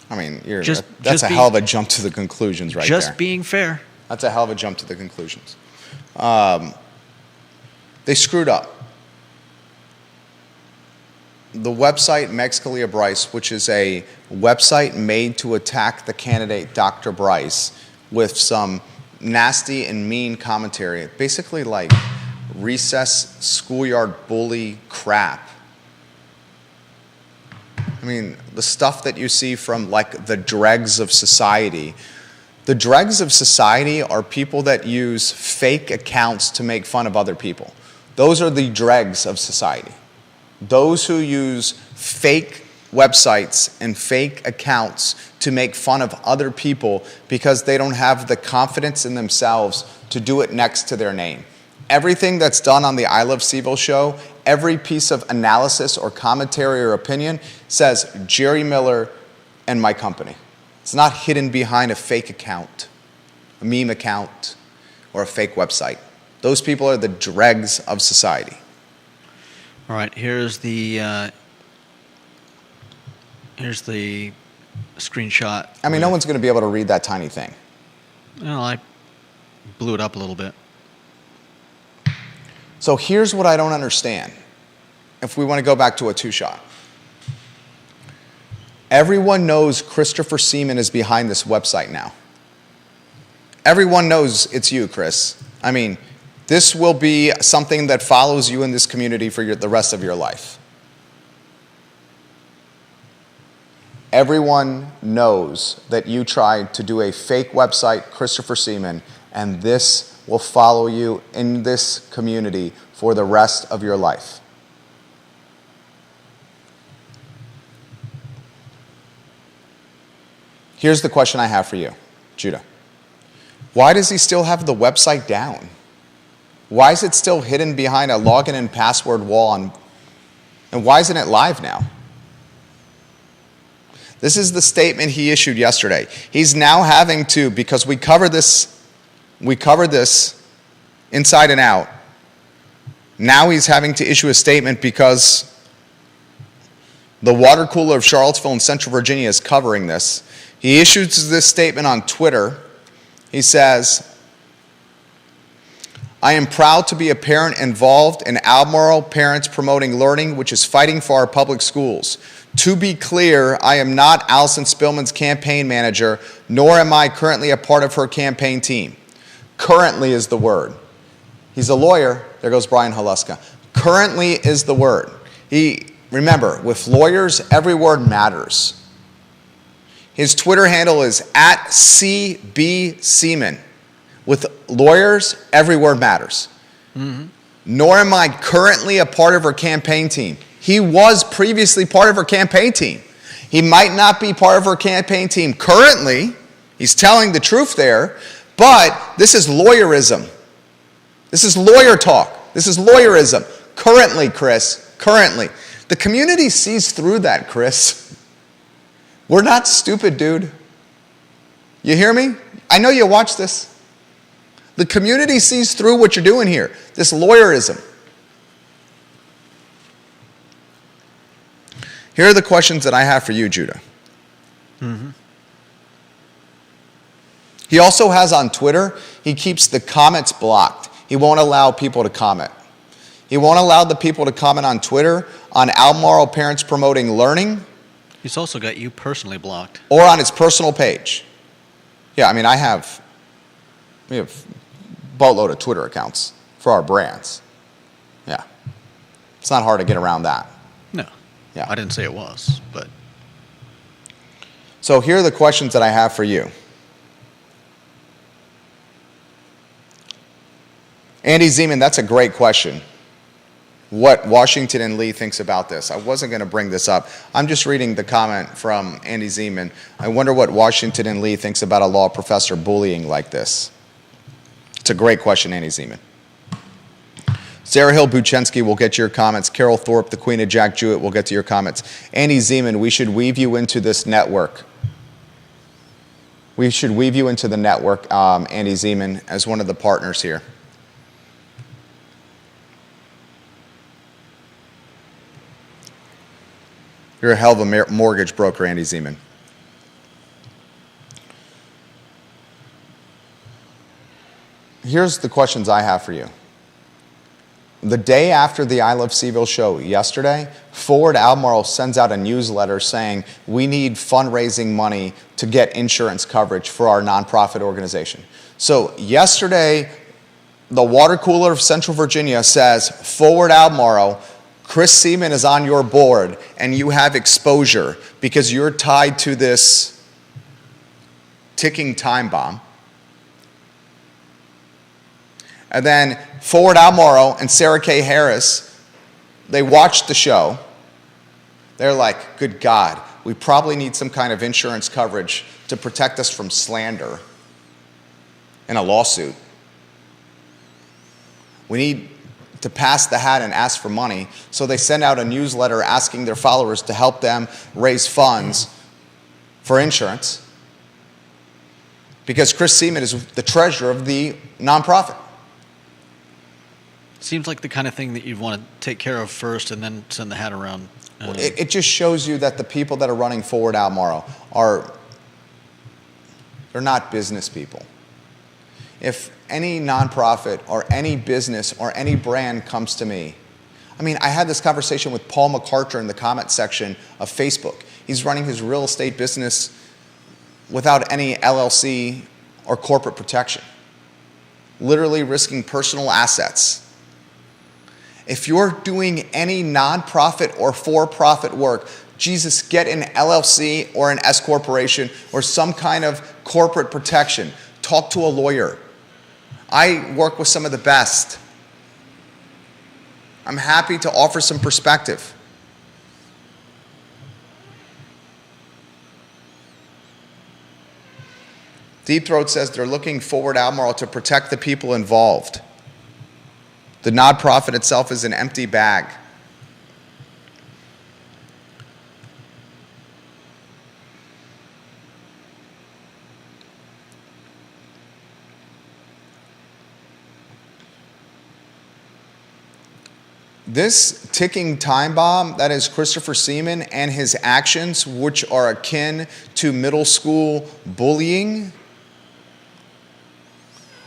I mean, Just that's a hell of a jump to the conclusions right there. Just being fair. That's a hell of a jump to the conclusions. They screwed up. The website Meg Scalia Bryce, which is a website made to attack the candidate Dr. Bryce with some nasty and mean commentary, basically like recess schoolyard bully crap. I mean, the stuff that you see from like the dregs of society. The dregs of society are people that use fake accounts to make fun of other people. Those are the dregs of society. Those who use fake websites and fake accounts to make fun of other people because they don't have the confidence in themselves to do it next to their name. Everything that's done on the I Love CVille show, every piece of analysis or commentary or opinion says Jerry Miller and my company. It's not hidden behind a fake account, a meme account, or a fake website. Those people are the dregs of society. All right, here's the screenshot. I mean, no one's going to be able to read that tiny thing. Well, I blew it up a little bit. So here's what I don't understand. If we want to go back to a two-shot. Everyone knows Christopher Seaman is behind this website now. Everyone knows it's you, Chris. I mean, this will be something that follows you in this community for the rest of your life. Everyone knows that you tried to do a fake website, Christopher Seaman, and this will follow you in this community for the rest of your life. Here's the question I have for you, Judah. Why does he still have the website down? Why is it still hidden behind a login and password wall? And why isn't it live now? This is the statement he issued yesterday. He's now having to, because we covered this inside and out. Now he's having to issue a statement because the water cooler of Charlottesville and Central Virginia is covering this. He issues this statement on Twitter. He says, I am proud to be a parent involved in Albemarle Parents Promoting Learning, which is fighting for our public schools. To be clear, I am not Allison Spillman's campaign manager, nor am I currently a part of her campaign team. Currently is the word. He's a lawyer. There goes Brian Haluska. Currently is the word. Remember, with lawyers, every word matters. His Twitter handle is @CBSeaman. With lawyers, every word matters. Mm-hmm. Nor am I currently a part of her campaign team. He was previously part of her campaign team. He might not be part of her campaign team currently. He's telling the truth there. But this is lawyerism. This is lawyer talk. This is lawyerism. Currently, Chris. Currently. The community sees through that, Chris. We're not stupid, dude. You hear me? I know you watch this. The community sees through what you're doing here. This lawyerism. Here are the questions that I have for you, Judah. Mm-hmm. He also has on Twitter, he keeps the comments blocked. He won't allow people to comment. He won't allow the people to comment on Twitter, on Albemarle Parents Promoting Learning. He's also got you personally blocked. Or on his personal page. Yeah, I mean, we have a boatload of Twitter accounts for our brands. Yeah. It's not hard to get around that. No. Yeah. I didn't say it was, but So here are the questions that I have for you. Andy Zeman, that's a great question. What Washington and Lee thinks about this. I wasn't going to bring this up. I'm just reading the comment from Andy Zeman. I wonder what Washington and Lee thinks about a law professor bullying like this. It's a great question, Andy Zeman. Sarah Hill Buchensky will get to your comments. Carol Thorpe, the Queen of Jack Jewett, will get to your comments. Andy Zeman, we should weave you into this network. We should weave you into the network, Andy Zeman, as one of the partners here. You're a hell of a mortgage broker, Andy Zeman. Here's the questions I have for you. The day after the I Love Seville show yesterday, Forward Albemarle sends out a newsletter saying we need fundraising money to get insurance coverage for our nonprofit organization. So yesterday, the water cooler of Central Virginia says, Forward Albemarle, Chris Seaman is on your board and you have exposure because you're tied to this ticking time bomb. And then Forward Albemarle and Sarah K. Harris, they watched the show. They're like, good God, we probably need some kind of insurance coverage to protect us from slander in a lawsuit. We need to pass the hat and ask for money. So they send out a newsletter asking their followers to help them raise funds for insurance because Chris Seaman is the treasurer of the nonprofit. seems like the kind of thing that you'd want to take care of first and then send the hat around. It just shows you that the people that are running Forward Albemarle they're not business people. If any nonprofit or any business or any brand comes to me, I mean, I had this conversation with Paul McCarter in the comment section of Facebook. He's running his real estate business without any LLC or corporate protection, literally risking personal assets. If you're doing any nonprofit or for-profit work, Jesus, get an LLC or an S corporation or some kind of corporate protection. Talk to a lawyer. I work with some of the best. I'm happy to offer some perspective. Deep Throat says they're looking Forward Albemarle to protect the people involved. The nonprofit itself is an empty bag. This ticking time bomb, that is Christopher Seaman and his actions, which are akin to middle school bullying,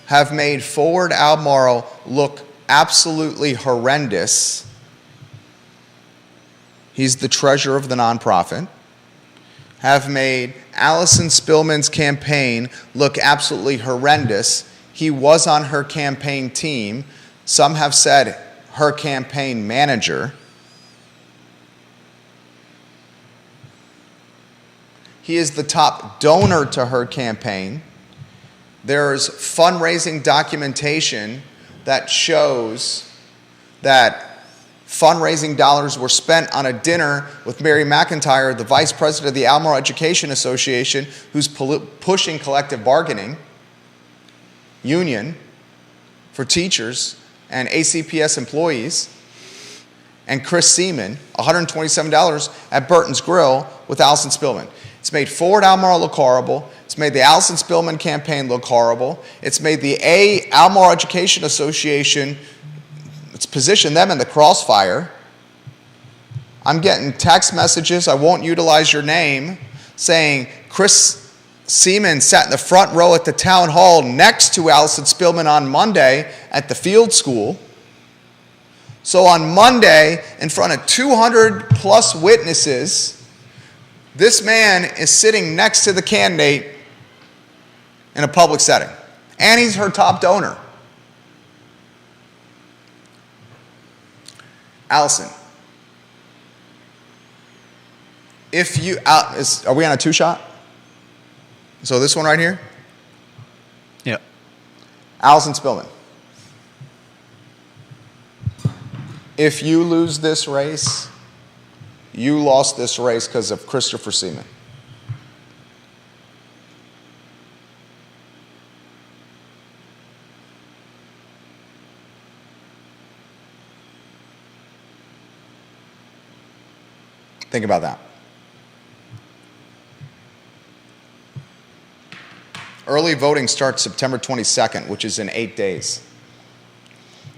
have made Forward Albemarle look absolutely horrendous. He's the treasurer of the nonprofit. Have made Allison Spillman's campaign look absolutely horrendous. He was on her campaign team. Some have said her campaign manager. He is the top donor to her campaign. There's fundraising documentation that shows that fundraising dollars were spent on a dinner with Mary McIntyre, the vice president of the Albemarle Education Association, who's pushing collective bargaining union for teachers and ACPS employees, and Chris Seaman, $127 at Burton's Grill with Allison Spillman. It's made Forward Albemarle look horrible. It's made the Allison Spillman campaign look horrible. It's made the Albemarle Education Association, it's positioned them in the crossfire. I'm getting text messages, I won't utilize your name, saying Chris Seaman sat in the front row at the town hall next to Allison Spillman on Monday at the field school. So on Monday, in front of 200 plus witnesses, this man is sitting next to the candidate in a public setting. And he's her top donor. Allison, If you, are we on a two-shot? So this one right here? Yeah. Allison Spillman. If you lose this race, you lost this race because of Christopher Seaman. Think about that. Early voting starts September 22nd, which is in 8 days.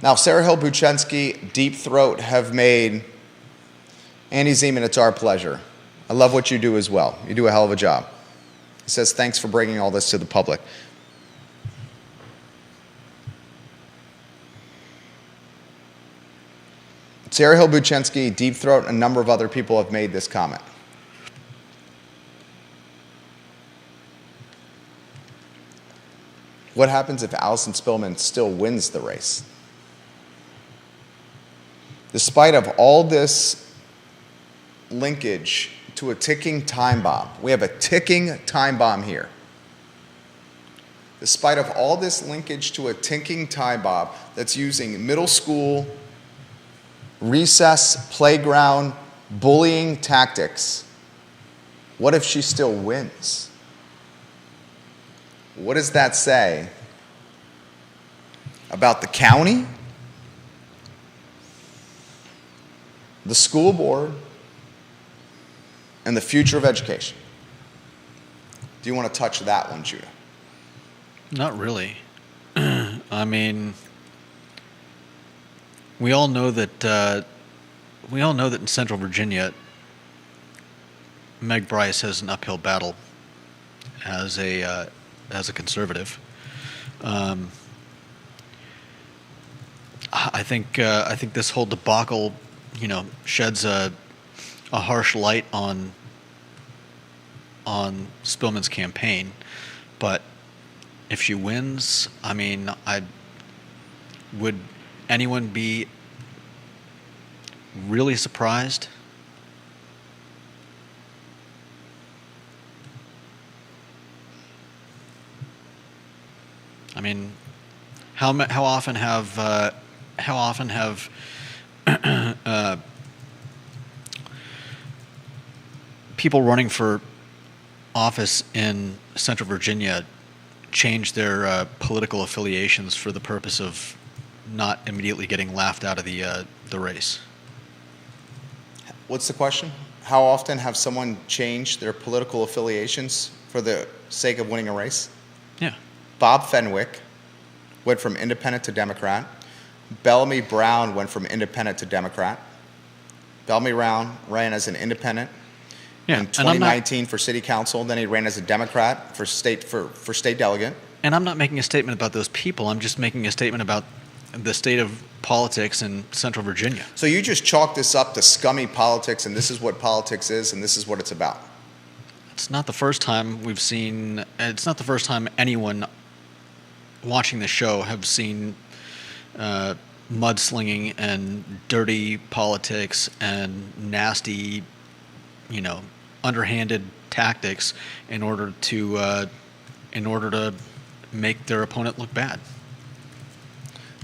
Now, Sarah Hill Buchensky, Deep Throat have made Andy Zeman, it's our pleasure. I love what you do as well. You do a hell of a job. He says, thanks for bringing all this to the public. Sarah Hill Buchensky, Deep Throat, and a number of other people have made this comment. What happens if Allison Spillman still wins the race? Despite of all this linkage to a ticking time bomb, we have a ticking time bomb here. Despite of all this linkage to a ticking time bomb that's using middle school, recess, playground, bullying tactics, what if she still wins? What does that say about the county, the school board, and the future of education? Do you want to touch that one, Judah? Not really. I mean, we all know that in Central Virginia, Meg Bryce has an uphill battle as a conservative. I think this whole debacle, sheds a harsh light on Spillman's campaign. But if she wins, I mean, would anyone be really surprised? I mean, how often have people running for office in Central Virginia changed their political affiliations for the purpose of not immediately getting laughed out of the race? What's the question? How often have someone changed their political affiliations for the sake of winning a race? Yeah. Bob Fenwick went from independent to Democrat. Bellamy Brown went from independent to Democrat. Bellamy Brown ran as an independent in 2019 for city council. Then he ran as a Democrat for state delegate. And I'm not making a statement about those people. I'm just making a statement about the state of politics in Central Virginia. So you just chalk this up to scummy politics, and this is what politics is, and this is what it's about. It's not the first time we've seen. It's not the first time anyone watching the show have seen mudslinging and dirty politics and nasty, underhanded tactics in order to make their opponent look bad.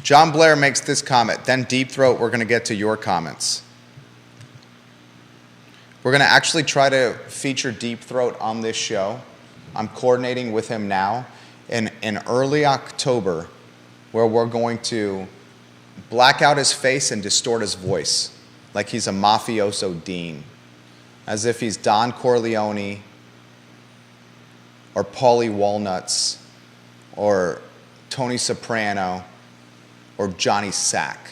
John Blair makes this comment. Then Deep Throat, we're going to get to your comments. We're going to actually try to feature Deep Throat on this show. I'm coordinating with him now in early October, where we're going to black out his face and distort his voice like he's a mafioso dean, as if he's Don Corleone or Paulie Walnuts or Tony Soprano or Johnny Sack.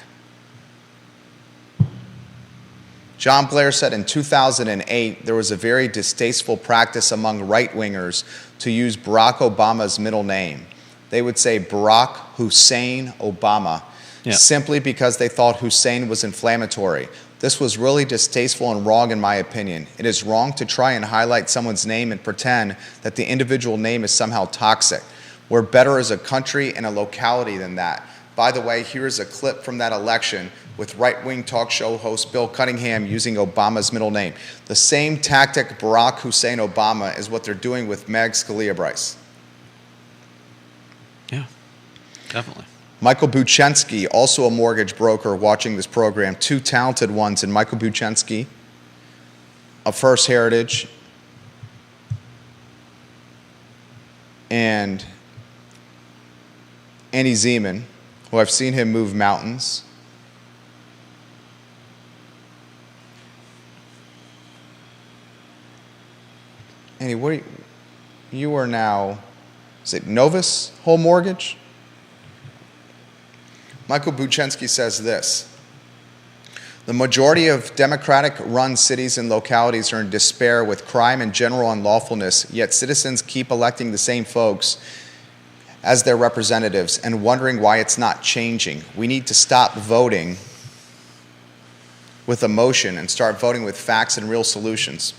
John Blair said in 2008 there was a very distasteful practice among right-wingers to use Barack Obama's middle name. They would say Barack Hussein Obama, simply because they thought Hussein was inflammatory. This was really distasteful and wrong in my opinion. It is wrong to try and highlight someone's name and pretend that the individual name is somehow toxic. We're better as a country and a locality than that. By the way, here's a clip from that election with right-wing talk show host Bill Cunningham using Obama's middle name. The same tactic Barack Hussein Obama is what they're doing with Meg Scalia Bryce. Yeah, definitely. Michael Buchensky, also a mortgage broker watching this program, two talented ones, and Michael Buchensky of First Heritage and Andy Zeman, who I've seen him move mountains. Andy, you are now, is it Novus Home Mortgage? Michael Buchensky says this: the majority of Democratic-run cities and localities are in despair with crime and general unlawfulness, yet citizens keep electing the same folks as their representatives and wondering why it's not changing. We need to stop voting with emotion and start voting with facts and real solutions.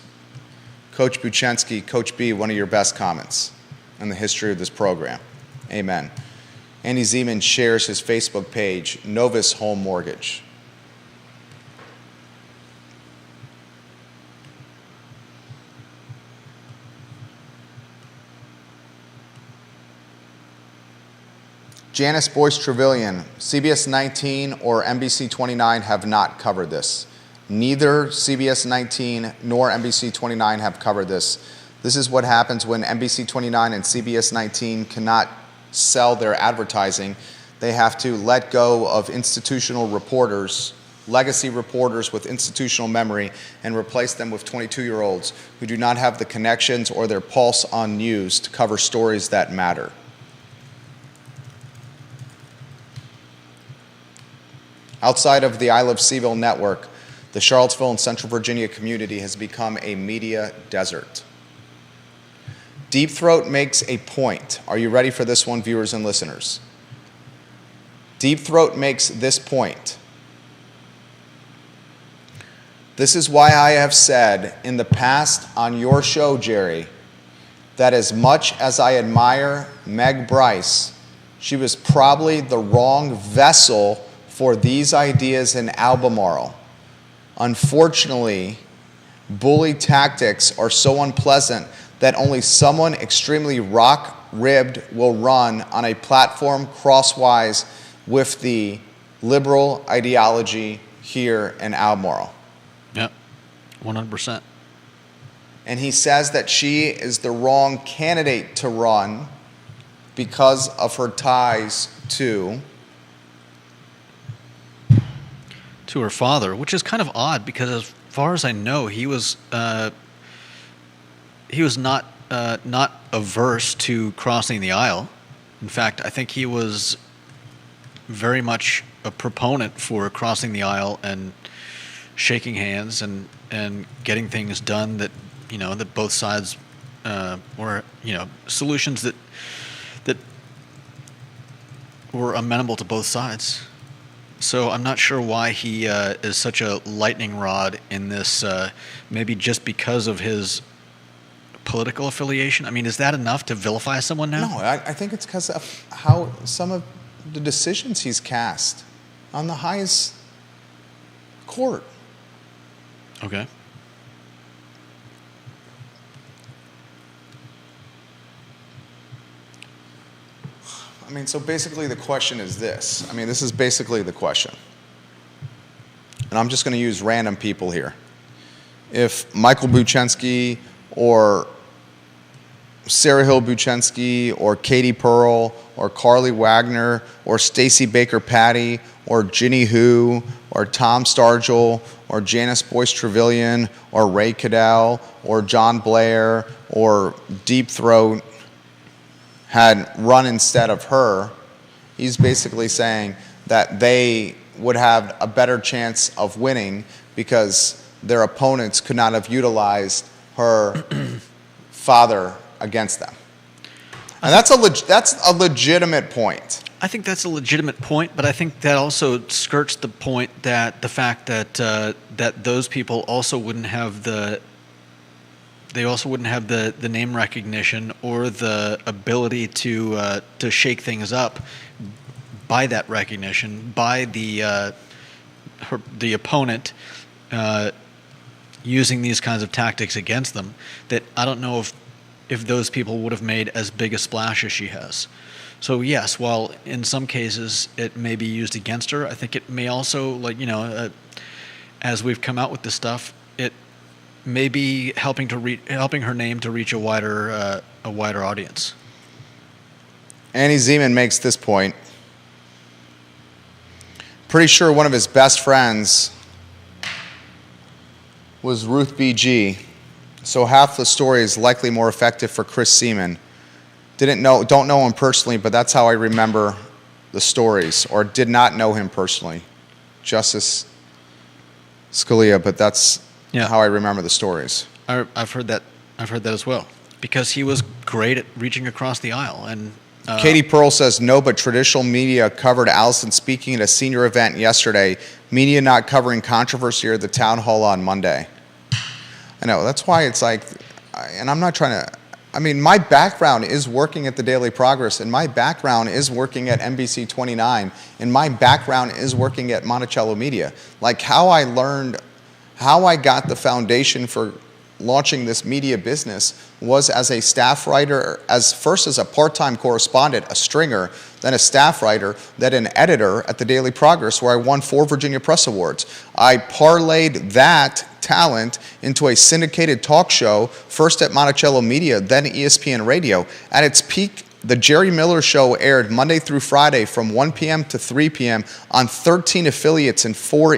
Coach Buchensky, Coach B, one of your best comments in the history of this program. Amen. Andy Zeman shares his Facebook page, Novus Home Mortgage. Janice Boyce Trevelyan, CBS 19 or NBC 29 have not covered this. Neither CBS 19 nor NBC 29 have covered this. This is what happens when NBC 29 and CBS 19 cannot sell their advertising. They have to let go of institutional reporters, legacy reporters with institutional memory, and replace them with 22-year-olds who do not have the connections or their pulse on news to cover stories that matter. Outside of the I Love Seville network, the Charlottesville and Central Virginia community has become a media desert. Deep Throat makes a point. Are you ready for this one, viewers and listeners? Deep Throat makes this point. This is why I have said in the past on your show, Jerry, that as much as I admire Meg Bryce, she was probably the wrong vessel for these ideas in Albemarle. Unfortunately, bully tactics are so unpleasant that only someone extremely rock-ribbed will run on a platform crosswise with the liberal ideology here in Albemarle. Yep, 100%. And he says that she is the wrong candidate to run because of her ties to her father, which is kind of odd because as far as I know, he was not averse to crossing the aisle. In fact, I think he was very much a proponent for crossing the aisle and shaking hands and getting things done that that both sides were solutions that were amenable to both sides. So I'm not sure why he is such a lightning rod in this, maybe just because of his political affiliation. I mean, is that enough to vilify someone now? No, I think it's because of how some of the decisions he's cast on the highest court. Okay. I mean, so basically the question is this. I mean, this is basically the question. And I'm just going to use random people here. If Michael Buchensky or Sarah Hill Buchensky or Katie Pearl or Carly Wagner or Stacey Baker Patty or Ginny Hu or Tom Stargell or Janice Boyce Trevelyan or Ray Cadell or John Blair or Deep Throat had run instead of her, he's basically saying that they would have a better chance of winning because their opponents could not have utilized her father against them. And that's a legitimate point. I think that's a legitimate point, but I think that also skirts the point that the fact that that those people also wouldn't have the name recognition or the ability to shake things up by that recognition, by the opponent using these kinds of tactics against them, that I don't know if those people would have made as big a splash as she has. So yes, while in some cases it may be used against her, I think it may also, as we've come out with this stuff, it may be helping her name to reach a wider audience. Annie Zeman makes this point. Pretty sure one of his best friends was Ruth B.G., so half the story is likely more effective for Chris Seaman. Don't know him personally, but that's how I remember the stories, or did not know him personally. Justice Scalia, but that's how I remember the stories. I've heard that as well, because he was great at reaching across the aisle. And Katie Pearl says, no, but traditional media covered Allison speaking at a senior event yesterday. Media not covering controversy or the town hall on Monday. I know, that's why it's like, and I'm not trying to, I mean, my background is working at the Daily Progress, and my background is working at NBC 29, and my background is working at Monticello Media. Like how I got the foundation for launching this media business was as a staff writer, first as a part-time correspondent, a stringer, then a staff writer, then an editor at the Daily Progress, where I won 4 Virginia Press Awards. I parlayed that talent into a syndicated talk show, first at Monticello Media, then ESPN Radio. At its peak, the Jerry Miller Show aired Monday through Friday from 1 p.m. to 3 p.m. on 13 affiliates in 4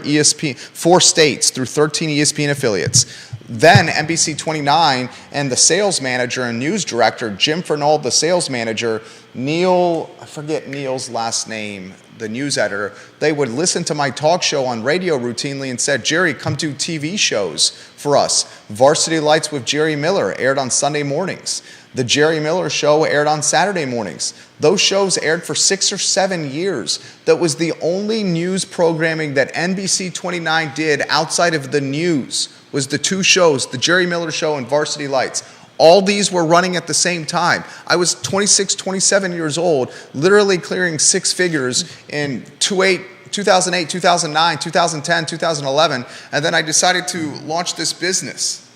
states through 13 ESPN affiliates. Then NBC 29 and the sales manager and news director, Jim Fernald, the sales manager, Neil, I forget Neil's last name, the news editor, they would listen to my talk show on radio routinely and said, Jerry, come do TV shows for us. Varsity Lights with Jerry Miller aired on Sunday mornings. The Jerry Miller Show aired on Saturday mornings. Those shows aired for 6 or 7 years. That was the only news programming that NBC 29 did outside of the news, was the 2 shows, the Jerry Miller Show and Varsity Lights. All these were running at the same time. I was 26, 27 years old, literally clearing 6 figures in 2008, 2009, 2010, 2011, and then I decided to launch this business.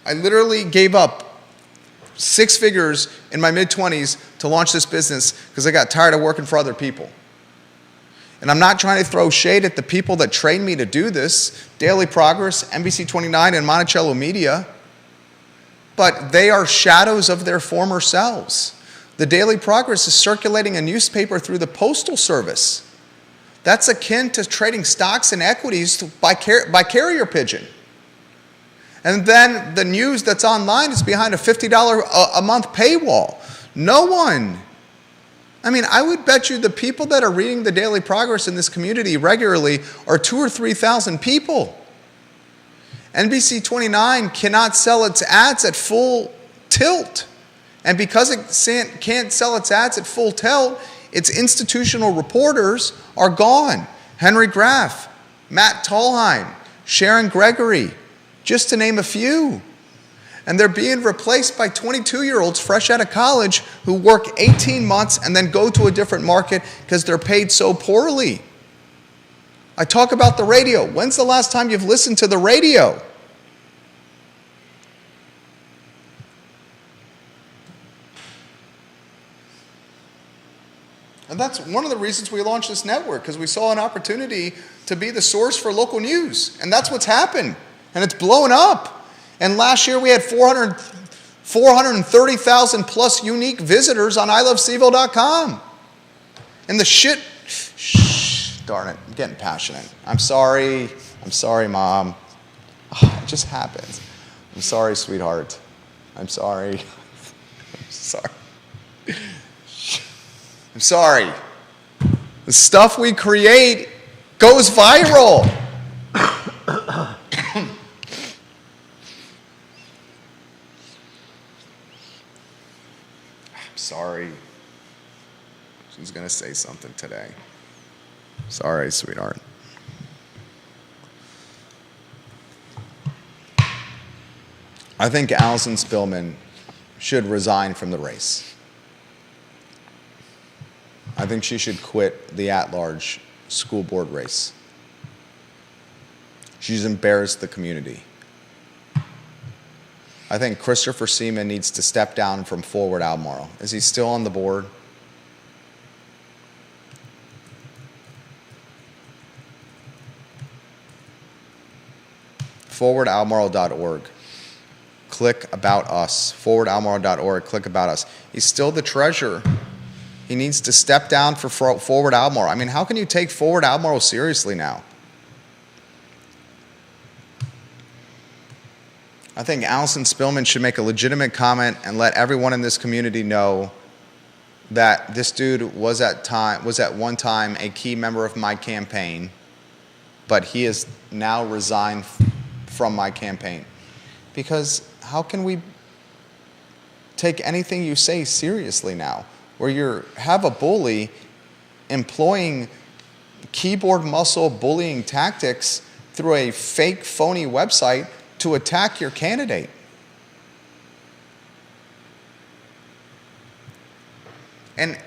I literally gave up 6 figures in my mid-20s to launch this business because I got tired of working for other people. And I'm not trying to throw shade at the people that trained me to do this, Daily Progress, NBC 29, and Monticello Media, but they are shadows of their former selves. The Daily Progress is circulating a newspaper through the Postal Service. That's akin to trading stocks and equities by carrier pigeon. And then the news that's online is behind a $50 a month paywall. No one. I mean, I would bet you the people that are reading the Daily Progress in this community regularly are 2,000 or 3,000 people. NBC 29 cannot sell its ads at full tilt. And because it can't sell its ads at full tilt, its institutional reporters are gone. Henry Graff, Matt Tallheim, Sharon Gregory, just to name a few. And they're being replaced by 22-year-olds fresh out of college who work 18 months and then go to a different market because they're paid so poorly. I talk about the radio. When's the last time you've listened to the radio? And that's one of the reasons we launched this network, because we saw an opportunity to be the source for local news. And that's what's happened. And it's blown up. And last year we had 430,000 plus unique visitors on iloveseville.com. And the shit, darn it, I'm getting passionate. I'm sorry, Mom. Oh, it just happens. I'm sorry, sweetheart. I'm sorry. I'm sorry. I'm sorry. The stuff we create goes viral. Sorry. She's going to say something today. Sorry, sweetheart. I think Allison Spillman should resign from the race. I think she should quit the at-large school board race. She's embarrassed the community. I think Christopher Seaman needs to step down from Forward Albemarle. Is he still on the board? ForwardAlbemarle.org. Click About Us. ForwardAlbemarle.org. Click About Us. He's still the treasurer. He needs to step down for Forward Albemarle. I mean, how can you take Forward Albemarle seriously now? I think Allison Spillman should make a legitimate comment and let everyone in this community know that this dude was at one time a key member of my campaign, but he has now resigned from my campaign. Because how can we take anything you say seriously now, where you have a bully employing keyboard muscle bullying tactics through a fake, phony website to attack your candidate? And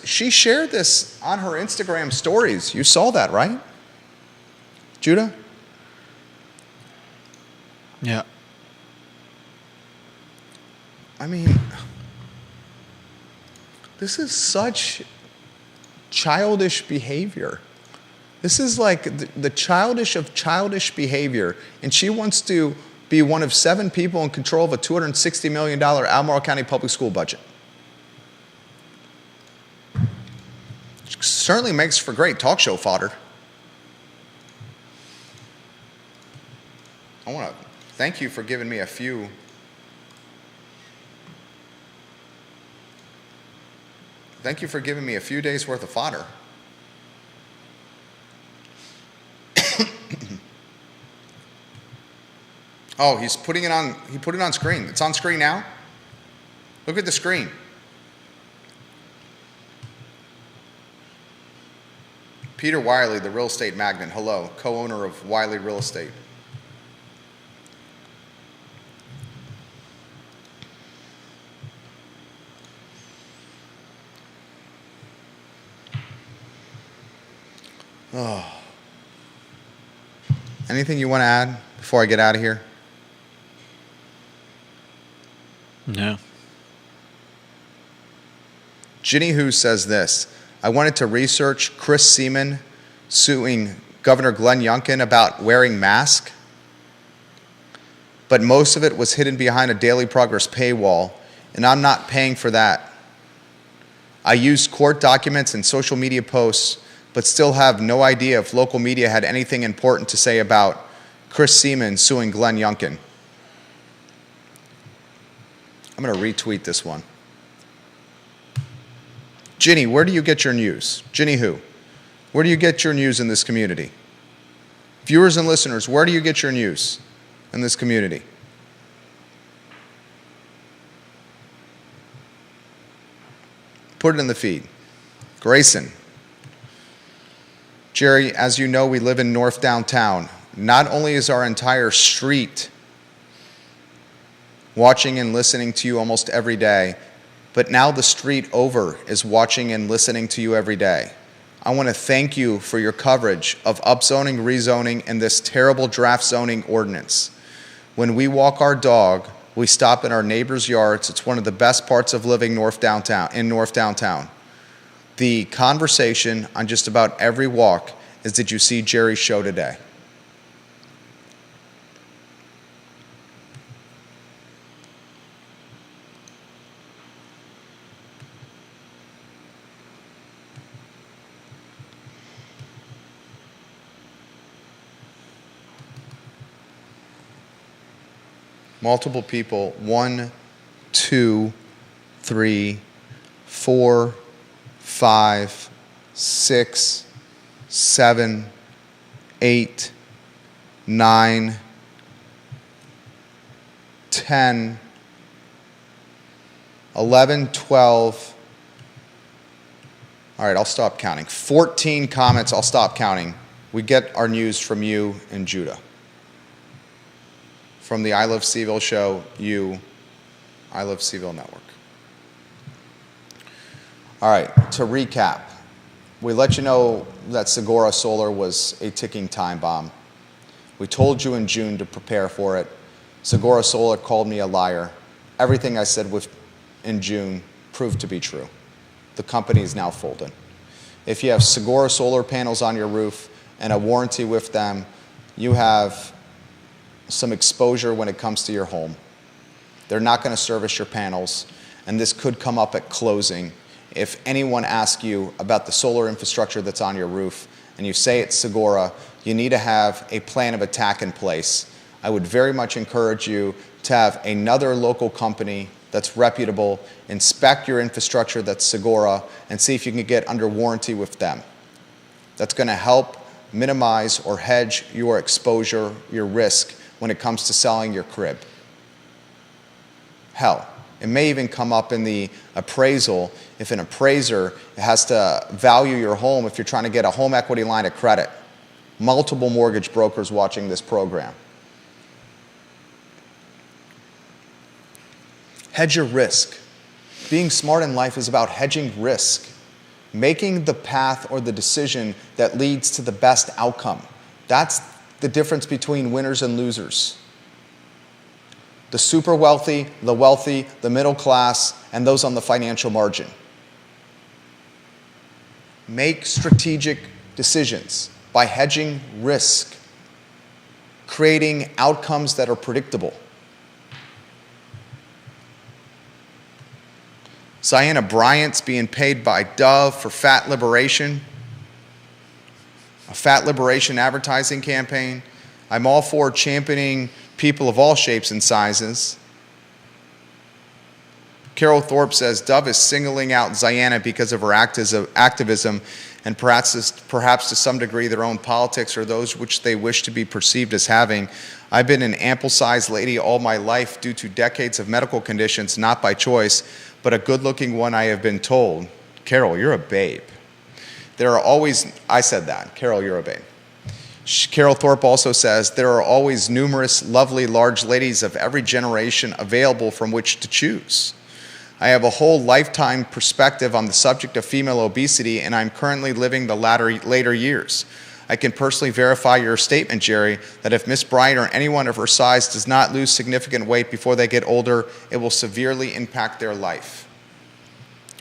she shared this on her Instagram stories. You saw that, right? Judah? Yeah. I mean, this is such childish behavior. This is like the childish of childish behavior. And she wants to be one of 7 people in control of a $260 million Albemarle County public school budget. Certainly makes for great talk show fodder. I want to thank you for giving me a few. Thank you for giving me a few days worth of fodder. Oh, he put it on screen. It's on screen now. Look at the screen. Peter Wiley, the real estate magnate. Hello, co-owner of Wiley Real Estate. Oh. Anything you want to add before I get out of here? No. Ginny Who says this: I wanted to research Chris Seaman suing Governor Glenn Youngkin about wearing masks, but most of it was hidden behind a Daily Progress paywall, and I'm not paying for that. I used court documents and social media posts, but still have no idea if local media had anything important to say about Chris Seaman suing Glenn Youngkin. I'm going to retweet this one. Ginny, where do you get your news? Ginny Who? Where do you get your news in this community? Viewers and listeners, where do you get your news in this community? Put it in the feed. Grayson. Jerry, as you know, we live in North Downtown. Not only is our entire street watching and listening to you almost every day, but now the street over is watching and listening to you every day. I want to thank you for your coverage of upzoning, rezoning, and this terrible draft zoning ordinance. When we walk our dog, we stop in our neighbors' yards. It's one of the best parts of living in North Downtown. The conversation on just about every walk is, did you see Jerry's show today? Multiple people, 1, 2, 3, 4, 5, 6, 7, 8, 9, 10, 11, 12. All right, I'll stop counting. 14 comments, I'll stop counting. We get our news from you and Judah. From the I Love Seville show, I Love Seville Network. All right, to recap, we let you know that Segura Solar was a ticking time bomb. We told you in June to prepare for it. Segura Solar called me a liar. Everything I said in June proved to be true. The company is now folded. If you have Segura solar panels on your roof and a warranty with them, you have some exposure when it comes to your home. They're not going to service your panels, and this could come up at closing. If anyone asks you about the solar infrastructure that's on your roof and you say it's Segura, you need to have a plan of attack in place. I would very much encourage you to have another local company that's reputable, inspect your infrastructure that's Segura, and see if you can get under warranty with them. That's going to help minimize or hedge your exposure, your risk when it comes to selling your crib. Hell, it may even come up in the appraisal if an appraiser has to value your home if you're trying to get a home equity line of credit. Multiple mortgage brokers watching this program. Hedge your risk. Being smart in life is about hedging risk, making the path or the decision that leads to the best outcome. That's the difference between winners and losers. The super wealthy, the middle class, and those on the financial margin. Make strategic decisions by hedging risk, creating outcomes that are predictable. Ziana Bryant's being paid by Dove for fat liberation, a fat liberation advertising campaign. I'm all for championing people of all shapes and sizes. Carol Thorpe says Dove is singling out Ziana because of her activism and perhaps to some degree their own politics or those which they wish to be perceived as having. I've been an ample-sized lady all my life due to decades of medical conditions, not by choice, but a good-looking one I have been told. Carol, you're a babe. I said that. Carol, you're a babe. Carol Thorpe also says, there are always numerous lovely large ladies of every generation available from which to choose. I have a whole lifetime perspective on the subject of female obesity, and I'm currently living the later years. I can personally verify your statement, Jerry, that if Miss Bryant or anyone of her size does not lose significant weight before they get older, it will severely impact their life.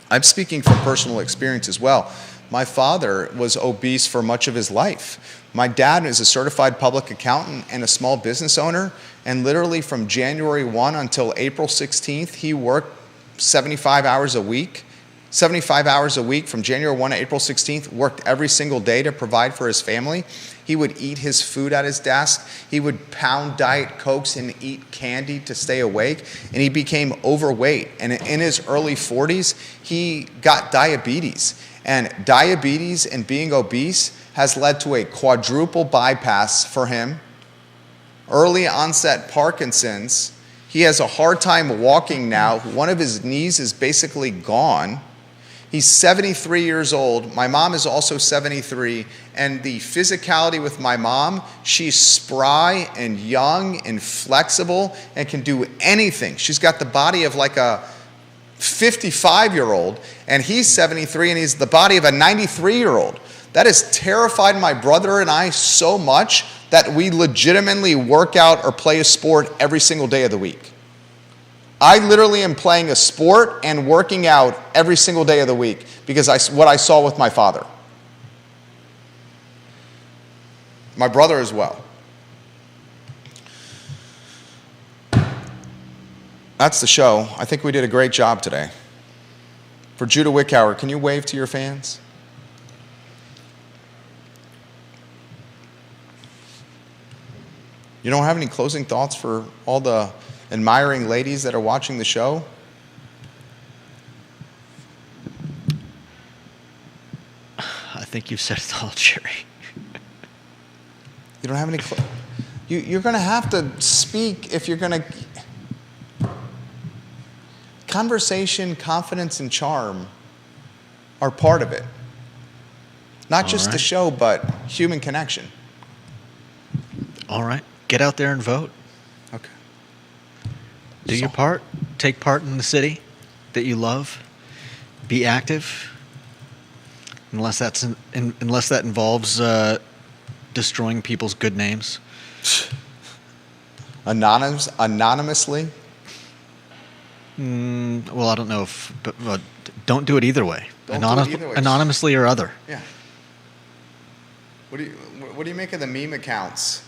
I'm speaking from personal experience as well. My father was obese for much of his life. My dad is a certified public accountant and a small business owner, and literally from January 1 until April 16th, he worked 75 hours a week. 75 hours a week from January 1 to April 16th, worked every single day to provide for his family. He would eat his food at his desk. He would pound Diet Cokes and eat candy to stay awake, and he became overweight. And in his early 40s, he got diabetes. And diabetes and being obese has led to a quadruple bypass for him, early onset Parkinson's. He has a hard time walking now. One of his knees is basically gone. He's 73 years old. My mom is also 73. And the physicality with my mom, she's spry and young and flexible and can do anything. She's got the body of like a 55-year-old, and he's 73 and he's the body of a 93-year-old. That has terrified my brother and I so much that we legitimately work out or play a sport every single day of the week. I literally am playing a sport and working out every single day of the week because what I saw with my father. My brother as well. That's the show. I think we did a great job today. For Judah Wickhauer, can you wave to your fans? You don't have any closing thoughts for all the admiring ladies that are watching the show? I think you've said it all, Jerry. You don't have any... You're going to have to speak if you're going to... Conversation, confidence, and charm are part of it. Not just the show, but human connection. All right. Get out there and vote. Okay. Do your part. Take part in the city that you love. be active, unless unless that involves destroying people's good names. Anonymously? Well, I don't know if, but don't do it either way. Don't do it either way. Anonymously or other. Yeah. What do you make of the meme accounts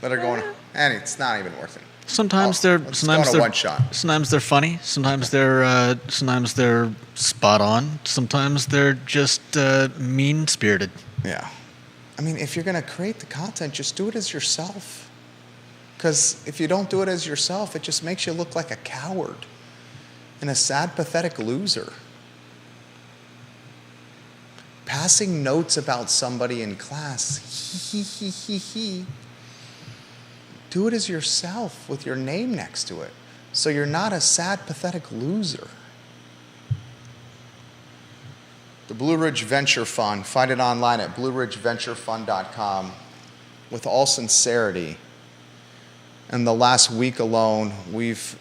that are going? And it's not even worth it. Sometimes Let's go on a one shot. Sometimes they're funny. Sometimes they're spot on. Sometimes they're just mean spirited. Yeah. I mean, if you're going to create the content, just do it as yourself. Because if you don't do it as yourself, it just makes you look like a coward and a sad, pathetic loser. Passing notes about somebody in class, he. Do it as yourself with your name next to it. So you're not a sad, pathetic loser. The Blue Ridge Venture Fund, find it online at blueridgeventurefund.com. With all sincerity, in the last week alone, we've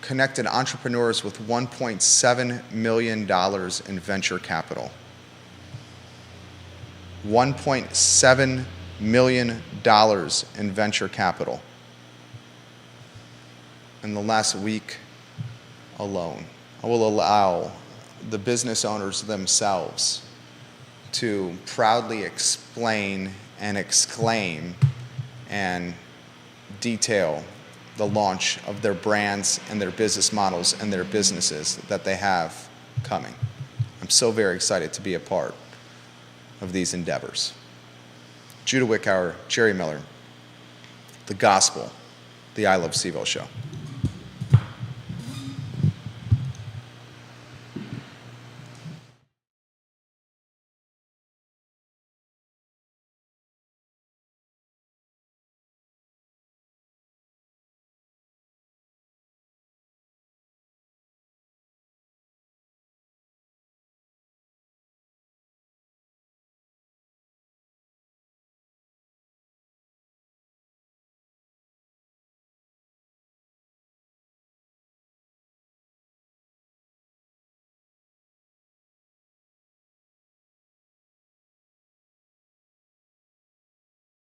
connected entrepreneurs with $1.7 million in venture capital. $1.7 million in venture capital in the last week alone. I will allow the business owners themselves to proudly explain and exclaim and detail the launch of their brands and their business models and their businesses that they have coming. I'm so very excited to be a part of these endeavors. Judah Wickhauer, Jerry Miller, The Gospel, The I Love CVille Show.